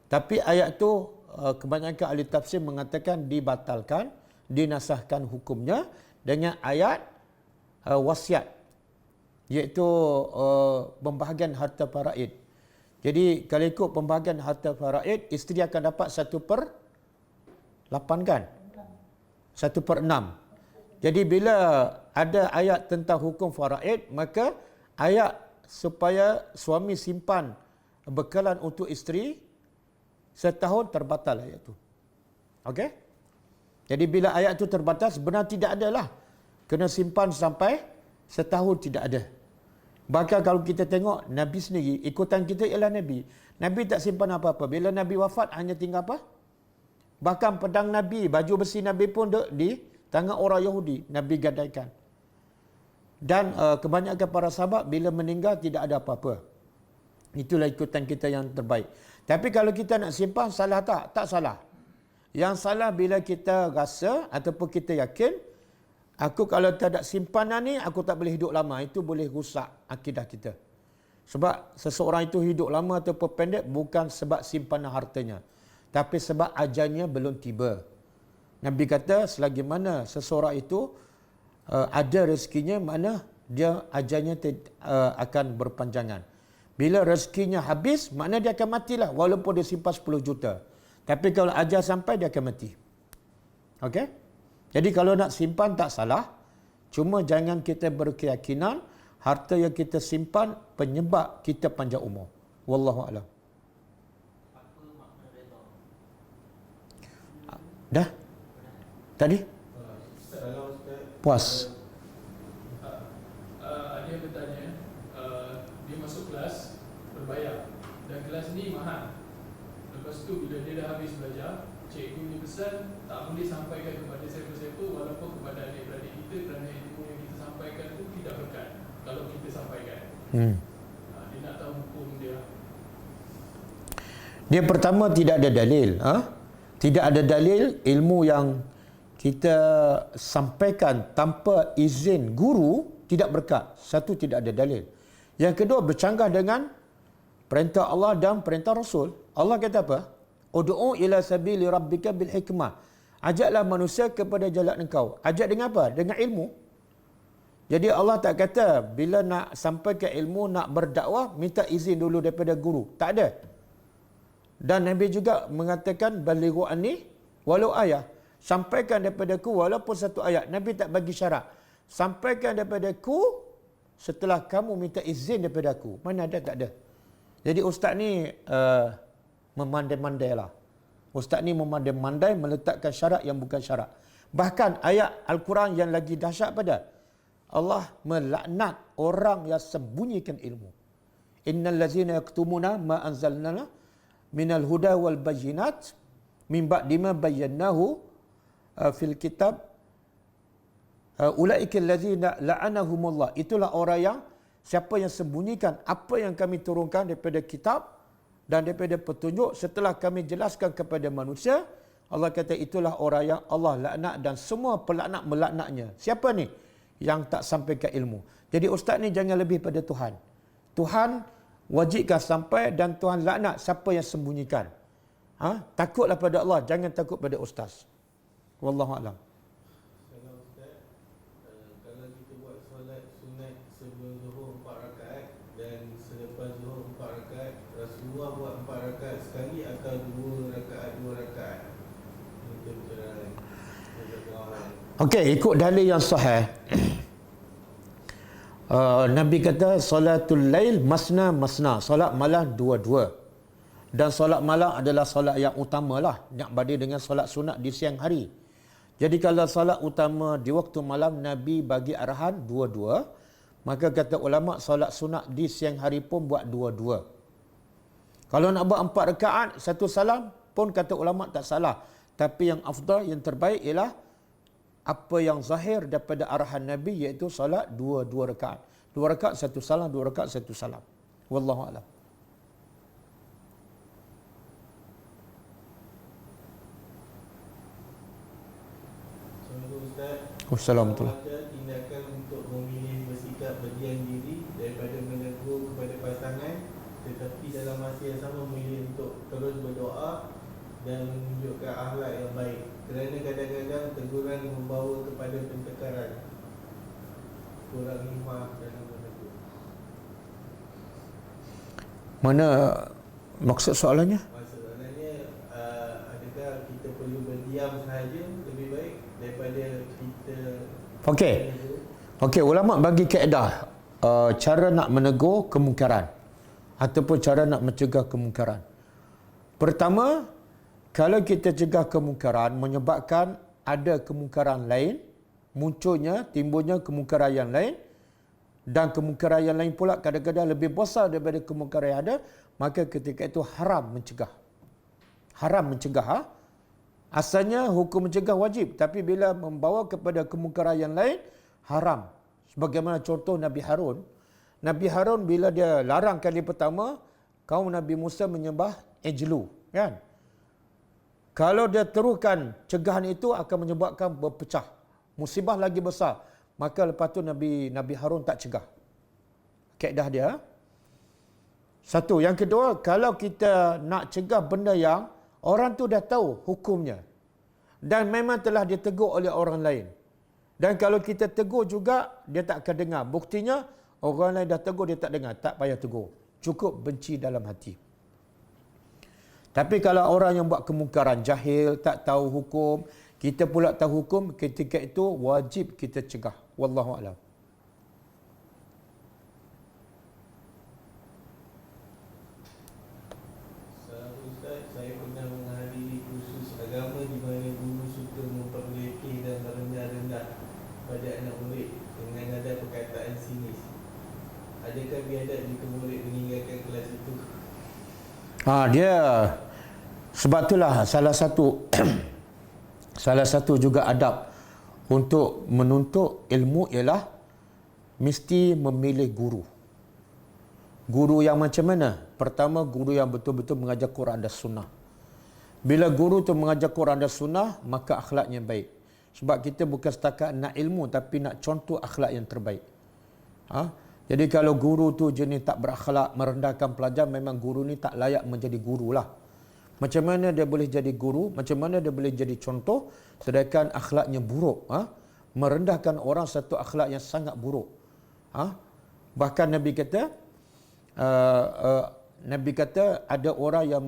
Tapi ayat tu kebanyakan ahli tafsir mengatakan dibatalkan, dinasahkan hukumnya dengan ayat wasiat, iaitu pembahagian harta faraid. Jadi kalau ikut pembahagian harta faraid, isteri akan dapat 1/8 kan? 1/6. Jadi bila ada ayat tentang hukum faraid, maka ayat supaya suami simpan bekalan untuk isteri setahun terbatal ayat tu. Okey? Jadi bila ayat tu terbatas, sebenarnya tidak ada lah. Kena simpan sampai setahun, tidak ada. Bahkan kalau kita tengok Nabi sendiri, ikutan kita ialah Nabi. Nabi tak simpan apa-apa. Bila Nabi wafat, hanya tinggal apa? Bahkan pedang Nabi, baju besi Nabi pun di tangan orang Yahudi, Nabi gadaikan. Dan kebanyakan para sahabat bila meninggal tidak ada apa-apa. Itulah ikutan kita yang terbaik. Tapi kalau kita nak simpan, salah tak? Tak salah. Yang salah bila kita rasa ataupun kita yakin, aku kalau tak ada simpanan ni, aku tak boleh hidup lama. Itu boleh rusak akidah kita. Sebab seseorang itu hidup lama ataupun pendek bukan sebab simpanan hartanya, tapi sebab ajalnya belum tiba. Nabi kata, selagi mana seseorang itu ada rezekinya, mana dia ajalnya akan berpanjangan. Bila rezekinya habis, makna dia akan matilah, walaupun dia simpan 10 juta. Tapi kalau ajal sampai, dia akan mati. Okey? Jadi kalau nak simpan tak salah, cuma jangan kita berkeyakinan harta yang kita simpan penyebab kita panjang umur. Wallahu a'lam. Dah? Tadi? Puas. Ada yang bertanya, dia masuk kelas berbayar dan kelas ni mahal. Lepas tu bila dia dah habis belajar, cikgu ni pesan tak boleh sampaikan kepada siapa-siapa walaupun kepada adik-beradik kita, kerana ilmu yang kita sampaikan tu tidak berkat kalau kita sampaikan. Dia nak tahu hukum dia. Dia pertama tidak ada dalil. Tidak ada dalil ilmu yang kita sampaikan tanpa izin guru tidak berkat. Satu, tidak ada dalil. Yang kedua, bercanggah dengan perintah Allah dan perintah Rasul. Allah kata apa? Ud'u ila sabili rabbika bil hikmah. Ajaklah manusia kepada jalan engkau. Ajak dengan apa? Dengan ilmu. Jadi Allah tak kata bila nak sampai ke ilmu, nak berdakwah, minta izin dulu daripada guru. Tak ada. Dan Nabi juga mengatakan balighu anni walau ayah. Sampaikan daripada ku walaupun satu ayat. Nabi tak bagi syarat. Sampaikan daripada ku setelah kamu minta izin daripada aku. Mana ada, tak ada. Jadi ustaz ni memandai-mandai lah. Ustaz ni memandai-mandai meletakkan syarat yang bukan syarat. Bahkan ayat Al-Quran yang lagi dahsyat pada Allah melaknat orang yang sembunyikan ilmu. Innal ladzina yaktumuna ma anzalna minal huda wal bayyinat min ba'di ma bayyanahu fil kitab ulaika alladzina la'anahumullah. Itulah orang yang siapa yang sembunyikan apa yang kami turunkan daripada kitab dan daripada petunjuk setelah kami jelaskan kepada manusia. Allah kata itulah orang yang Allah laknat dan semua pelaknat melaknatnya. Siapa ni? Yang tak sampai ke ilmu. Jadi ustaz ni jangan lebih pada Tuhan. Tuhan wajibkan sampai dan Tuhan laknat siapa yang sembunyikan. Takutlah pada Allah, jangan takut pada ustaz. Wallahu a'lam. Kalau ustaz, kalau kita buat solat sunat sebelum zuhur 4 rakaat dan selepas zuhur 4 rakaat, Rasulullah buat 4 rakaat sekali atau 2 rakaat. Itu percayaan. Okey, ikut dalil yang sahih. Nabi kata salatul lail masna masna, solat malam dua-dua. Dan solat malam adalah solat yang utamalah, nak banding dengan solat sunat di siang hari. Jadi kalau solat utama di waktu malam Nabi bagi arahan dua-dua, maka kata ulama solat sunat di siang hari pun buat dua-dua. Kalau nak buat 4 rakaat satu salam pun kata ulama tak salah, tapi yang afdal, yang terbaik ialah apa yang zahir daripada arahan Nabi, iaitu solat dua rakaat. 2 rakaat satu salam, 2 rakaat satu salam. Wallahu a'lam. Wassalamualaikum. Tindakan untuk memilih bersikap berdiam diri daripada menegur kepada pasangan, tetapi dalam masa yang sama memilih untuk terus berdoa dan menunjukkan akhlak yang baik, kerana kadang-kadang teguran membawa kepada pentekaran, kurang hikmah dalam menegur. Mana maksud soalannya? Maksudnya adakah kita perlu berdiam sahaja lebih baik daripada kita Okey, ulama bagi kaedah cara nak menegur kemungkaran ataupun cara nak mencegah kemungkaran. Pertama, kalau kita cegah kemungkaran menyebabkan ada kemungkaran lain, timbulnya kemungkaran yang lain, dan kemungkaran yang lain pula kadang-kadang lebih besar daripada kemungkaran yang ada, maka ketika itu haram mencegah. Haram mencegah. Asalnya hukum mencegah wajib, tapi bila membawa kepada kemungkaran yang lain, haram. Sebagaimana contoh Nabi Harun. Nabi Harun bila dia larang kali pertama, kaum Nabi Musa menyembah ejlu, kan? Kalau dia teruskan cegahan itu akan menyebabkan berpecah. Musibah lagi besar. Maka lepas tu Nabi Harun tak cegah. Kaedah dia. Satu. Yang kedua, kalau kita nak cegah benda yang orang tu dah tahu hukumnya dan memang telah ditegur oleh orang lain, dan kalau kita tegur juga dia tak akan dengar. Buktinya orang lain dah tegur, dia tak dengar. Tak payah tegur, cukup benci dalam hati. Tapi kalau orang yang buat kemungkaran, jahil, tak tahu hukum, kita pula tahu hukum, ketika itu wajib kita cegah. Wallahu a'lam. Saya pernah menghadiri kursus agama di mana guru suka memperlekeh dan merendah-rendah pada anak murid dengan nada perkataan sinis. Adakah biadab jika murid meninggalkan kelas itu? Dia sebab itulah salah satu juga adab untuk menuntut ilmu ialah mesti memilih guru. Guru yang macam mana? Pertama, guru yang betul-betul mengajar Quran dan Sunnah. Bila guru tu mengajar Quran dan Sunnah, maka akhlaknya baik. Sebab kita bukan setakat nak ilmu, tapi nak contoh akhlak yang terbaik. Jadi kalau guru tu jenis tak berakhlak, merendahkan pelajar, memang guru ni tak layak menjadi guru lah. Macam mana dia boleh jadi guru? Macam mana dia boleh jadi contoh sedangkan akhlaknya buruk? Merendahkan orang satu akhlak yang sangat buruk. Bahkan Nabi kata ada orang yang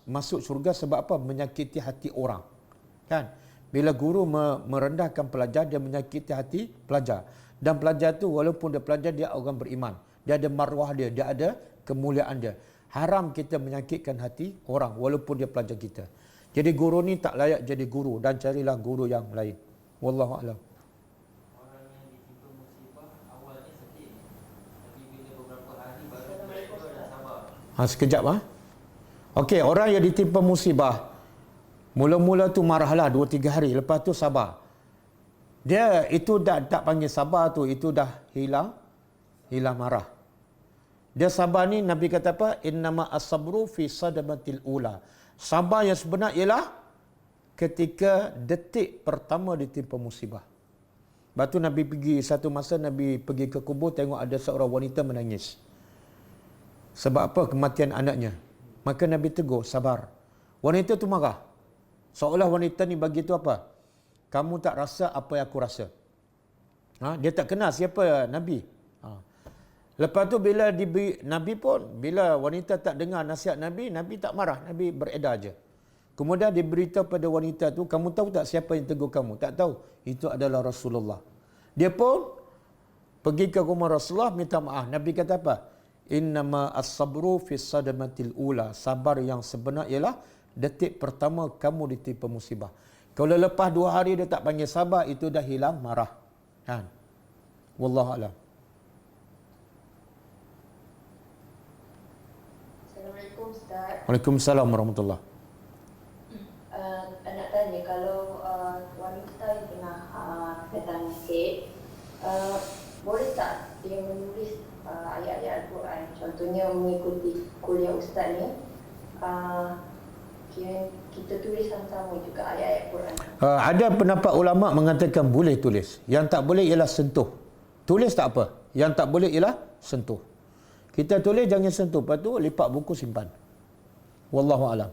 masuk syurga sebab apa? Menyakiti hati orang. Kan? Bila guru merendahkan pelajar, dia menyakiti hati pelajar. Dan pelajar tu walaupun dia pelajar, dia orang beriman. Dia ada marwah dia ada kemuliaan dia. Haram kita menyakitkan hati orang walaupun dia pelajar kita. Jadi guru ni tak layak jadi guru, dan carilah guru yang lain. Wallahu a'lam. Orang yang ditimpa musibah awalnya sedih, tapi bila beberapa hari baru mereka dah sabar. Sekejap Okey, orang yang ditimpa musibah mula-mula tu marahlah 2-3 hari, lepas tu sabar. Dia itu dah tak panggil sabar tu, itu dah hilang marah. Dia sabar ni Nabi kata apa? Innama as-sabru fi sadamatil ula. Sabar yang sebenar ialah ketika detik pertama ditimpa musibah. Lepas tu Nabi pergi, satu masa Nabi pergi ke kubur, tengok ada seorang wanita menangis. Sebab apa? Kematian anaknya. Maka Nabi tegur, sabar. Wanita tu marah. Seolah wanita ni bagi tu apa? Kamu tak rasa apa yang aku rasa. Dia tak kenal siapa Nabi. Lepas tu bila Nabi pun, bila wanita tak dengar nasihat Nabi, Nabi tak marah. Nabi beredar je. Kemudian diberitahu pada wanita tu, kamu tahu tak siapa yang tegur kamu? Tak tahu. Itu adalah Rasulullah. Dia pun pergi ke rumah Rasulullah minta maaf. Nabi kata apa? Innama as-sabru fi sadamatil ula. Sabar yang sebenar ialah detik pertama kamu ditimpa musibah. Kalau lepas 2 hari dia tak panggil sabar, itu dah hilang marah. Kan? Wallahu a'lam. Assalamualaikum Ustaz. Waalaikumsalam warahmatullahi. Nak tanya, kalau wanita yang pernah datang masjid, boleh tak dia menulis ayat-ayat Al-Quran? Contohnya mengikuti kuliah Ustaz ni, kita tulis sama-sama juga ayat-ayat Quran. Ada pendapat ulama mengatakan boleh tulis. Yang tak boleh ialah sentuh. Tulis tak apa. Yang tak boleh ialah sentuh. Kita tulis jangan sentuh. Lepas tu lipat buku simpan. Wallahu a'lam.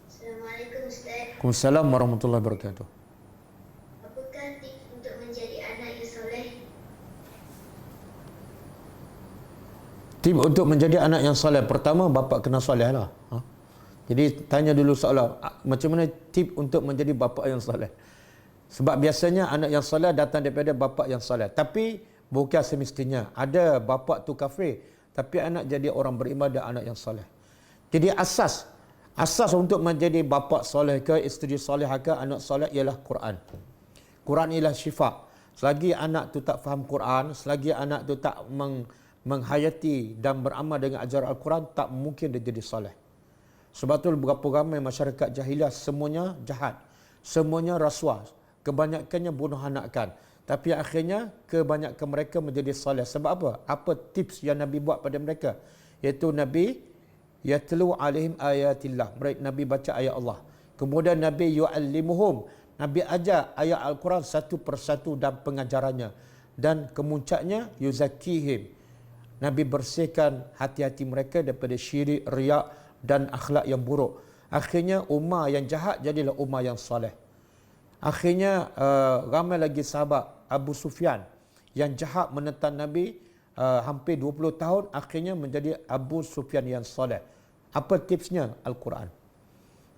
Assalamualaikum Ustaz. Waalaikumsalam warahmatullahi wabarakatuh. Apakah tips untuk menjadi anak yang soleh? Tip untuk menjadi anak yang soleh. Pertama, bapa kena soleh lah. Jadi tanya dulu soalan, macam mana tip untuk menjadi bapa yang soleh? Sebab biasanya anak yang soleh datang daripada bapa yang soleh. Tapi bukan semestinya. Ada bapa tu kafir, tapi anak jadi orang beriman dan anak yang soleh. Jadi asas untuk menjadi bapa soleh ke, isteri soleh ke, anak soleh ialah Quran. Quran ialah syifa. Selagi anak tu tak faham Quran, selagi anak tu tak menghayati dan beramal dengan ajaran Al-Quran, tak mungkin dia jadi soleh. Sebab tu berapa ramai masyarakat jahiliah semuanya jahat. Semuanya rasuah. Kebanyakannya bunuh anakkan. Tapi akhirnya kebanyakan mereka menjadi soleh. Sebab apa? Apa tips yang Nabi buat pada mereka? Iaitu Nabi yatlu alaihim ayatillah. Nabi baca ayat Allah. Kemudian Nabi yu'allimuhum. Nabi ajar ayat Al-Quran satu persatu dan pengajarannya. Dan kemuncaknya yuzakkihim. Nabi bersihkan hati-hati mereka daripada syirik, riak dan akhlak yang buruk. Akhirnya ummah yang jahat jadilah ummah yang soleh. Akhirnya ramai lagi sahabat Abu Sufyan yang jahat menentang Nabi hampir 20 tahun, akhirnya menjadi Abu Sufyan yang soleh. Apa tipsnya? Al-Quran.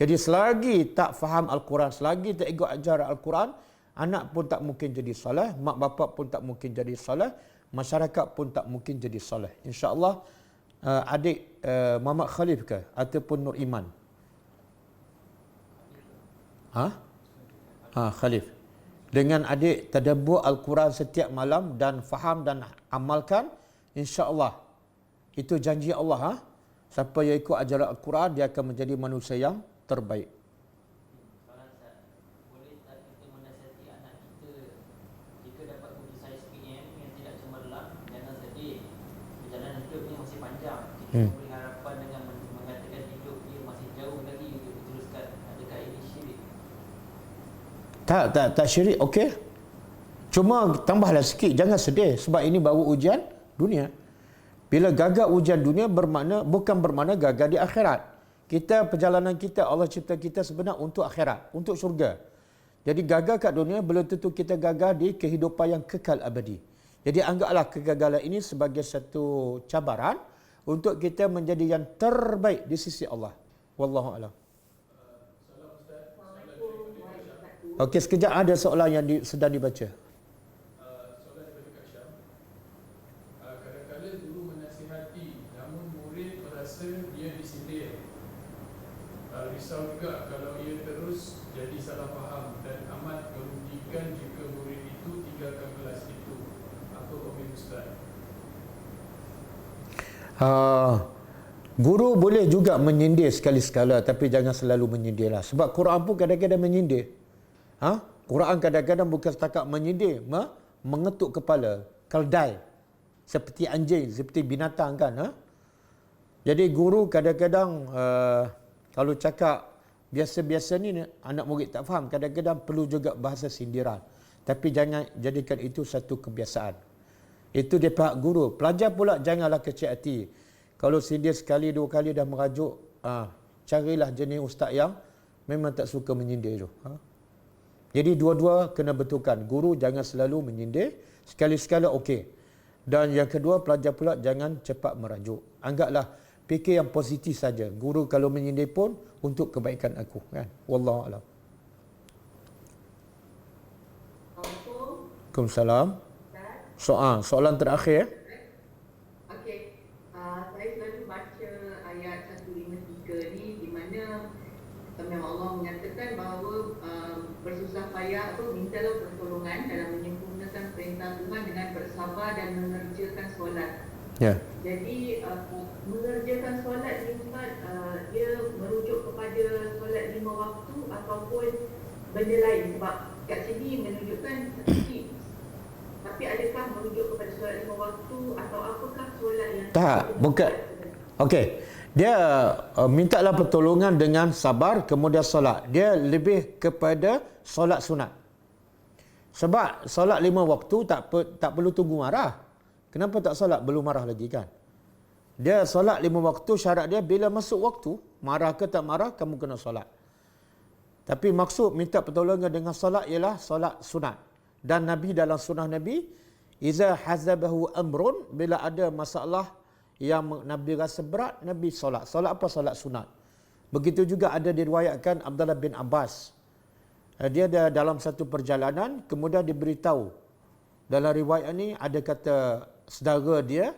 Jadi selagi tak faham Al-Quran, selagi tak ikut ajaran Al-Quran, anak pun tak mungkin jadi soleh, mak bapak pun tak mungkin jadi soleh, masyarakat pun tak mungkin jadi soleh. InsyaAllah adik Muhammad Khalif ke ataupun Nur Iman? Khalif. Dengan adik tadabbur Al-Quran setiap malam dan faham dan amalkan, insya-Allah itu janji Allah. Siapa yang ikut ajaran Al-Quran, dia akan menjadi manusia yang terbaik. Boleh tak kita menasihati anak kita jika dapat putus saya SPM yang tidak cemerlang, jangan sedih, perjalanan hidupnya masih panjang. Kita memberi harapan dengan mengatakan hidup dia masih jauh lagi untuk diteruskan. Adakah ini syirik? Tak syirik, okey. Cuma tambahlah sikit, jangan sedih sebab ini baru ujian dunia. Bila gagal ujian dunia bukan bermakna gagal di akhirat. Perjalanan kita, Allah cipta kita sebenarnya untuk akhirat, untuk syurga. Jadi gagal kat dunia belum tentu kita gagal di kehidupan yang kekal abadi. Jadi anggaplah kegagalan ini sebagai satu cabaran untuk kita menjadi yang terbaik di sisi Allah. Wallahu a'lam. Okey, sekejap ada soalan yang sedang dibaca. Soalan daripada Kak Syam. Kadang-kadang guru menasihati namun murid merasa dia disindir. Risau juga kalau ia terus jadi salah faham dan amat merugikan jika murid itu tinggalkan kelas itu. Apa komen Ustaz? Guru boleh juga menyindir sekali-sekala, tapi jangan selalu menyindirlah. Sebab Quran pun kadang-kadang menyindir. Quran kadang-kadang bukan setakat menyindir, mengetuk kepala, keldai, seperti anjing, seperti binatang kan. Jadi guru kadang-kadang kalau cakap biasa-biasa ni anak murid tak faham, kadang-kadang perlu juga bahasa sindiran. Tapi jangan jadikan itu satu kebiasaan. Itu dia pihak guru. Pelajar pula janganlah kecil hati. Kalau sindir sekali, dua kali dah merajuk, carilah jenis ustaz yang memang tak suka menyindir tu. Jadi dua-dua kena betulkan. Guru jangan selalu menyindir, sekali-sekala okey. Dan yang kedua, pelajar pula jangan cepat merajuk. Anggaplah fikir yang positif saja. Guru kalau menyindir pun untuk kebaikan aku, kan. Wallahu a'lam. Waalaikumsalam. Soalan terakhir. Okey. Saya selalu baca ayat 153 ni di mana memang Allah menyatakan bahawa bersusah payah mintalah pertolongan dalam menyempurnakan perintah Tuhan dengan bersabar dan mengerjakan solat. Ya. Jadi mengerjakan solat ni Ustaz, dia merujuk kepada solat 5 waktu ataupun benda lain, sebab kat sini menunjukkan tapi adakah merujuk kepada solat 5 waktu atau apakah solat yang Tak, bukan. Okey. Dia mintalah pertolongan dengan sabar kemudian solat. Dia lebih kepada solat sunat. Sebab solat 5 waktu tak perlu tunggu marah. Kenapa tak solat? Belum marah lagi kan? Dia solat 5 waktu, syarat dia bila masuk waktu, marah ke tak marah, kamu kena solat. Tapi maksud minta pertolongan dengan solat ialah solat sunat. Dan Nabi dalam sunnah Nabi, iza hazabahu amrun, bila ada masalah yang Nabi rasa berat, Nabi solat. Solat apa? Solat sunat. Begitu juga ada diriwayatkan Abdullah bin Abbas. Dia ada dalam satu perjalanan, kemudian diberitahu. Dalam riwayat ni ada kata saudara dia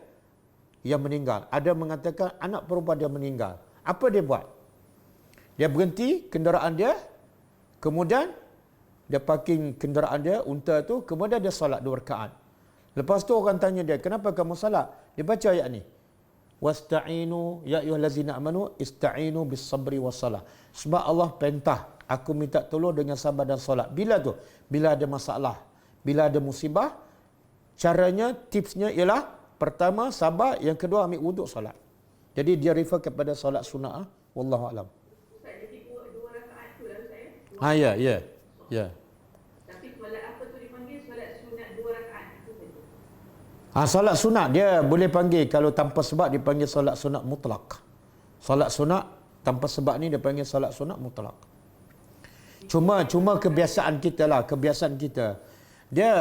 yang meninggal. Ada mengatakan anak perempuan dia meninggal. Apa dia buat? Dia berhenti kenderaan dia, kemudian dia parking kenderaan dia, unta tu, kemudian dia solat 2 rakaat. Lepas tu orang tanya dia, kenapa kamu solat? Dia baca ayat ni. Wasta'inu ya ayyuhallazina amanu ista'inu bis sabri wassalah. Sebab Allah perintah aku minta tolong dengan sabar dan solat. Bila tu? Bila ada masalah, bila ada musibah. Caranya, tipsnya ialah pertama sabar, yang kedua ambil wuduk solat. Jadi dia refer kepada solat sunat. Wallahu a'lam. Jadi 2 rakaat tu lah saya. Ya. Tapi solat apa tu dipanggil? Solat sunat 2 rakaat itu saja. Solat sunat dia boleh panggil, kalau tanpa sebab dipanggil solat sunat mutlak. Solat sunat tanpa sebab ni dia panggil solat sunat mutlak. Cuma kebiasaan kita lah, dia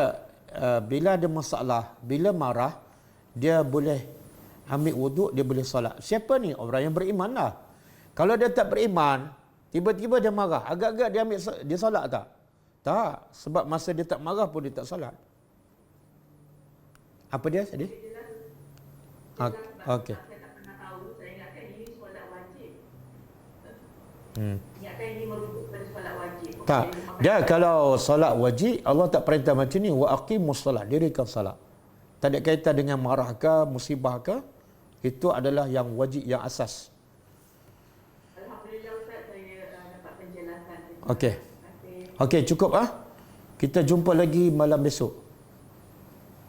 bila ada masalah, bila marah, dia boleh ambil wuduk, dia boleh solat. Siapa ni? Orang yang beriman lah. Kalau dia tak beriman, tiba-tiba dia marah, agak-agak dia solat tak? Tak, sebab masa dia tak marah pun dia tak solat. Apa dia tadi? Okey. Saya tak pernah tahu, saya ingatkan ini solat wajib. Ingatkan ini merujuk kepada solat wajib. Tak. Dia kalau solat wajib, Allah tak perintah macam ni, wa aqimus solat, dirikan solat. Tak ada kaitan dengan marah ke, musibah ke. Itu adalah yang wajib, yang asas. Alhamdulillah Ustaz, saya dapat penjelasan. Okey, cukup Kita jumpa lagi malam besok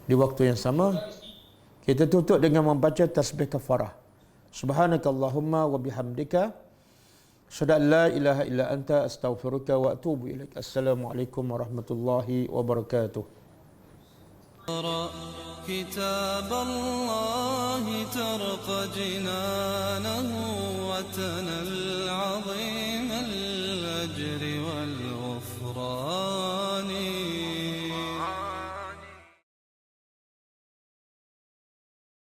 di waktu yang sama. Kita tutup dengan membaca tasbih kafarah. Subhanakallahumma wa bihamdika asyhadu an la ilaha illa anta astaghfiruka wa atubu ilaik. Assalamualaikum warahmatullahi wabarakatuh. كتاب الله ترق جنانه وتنل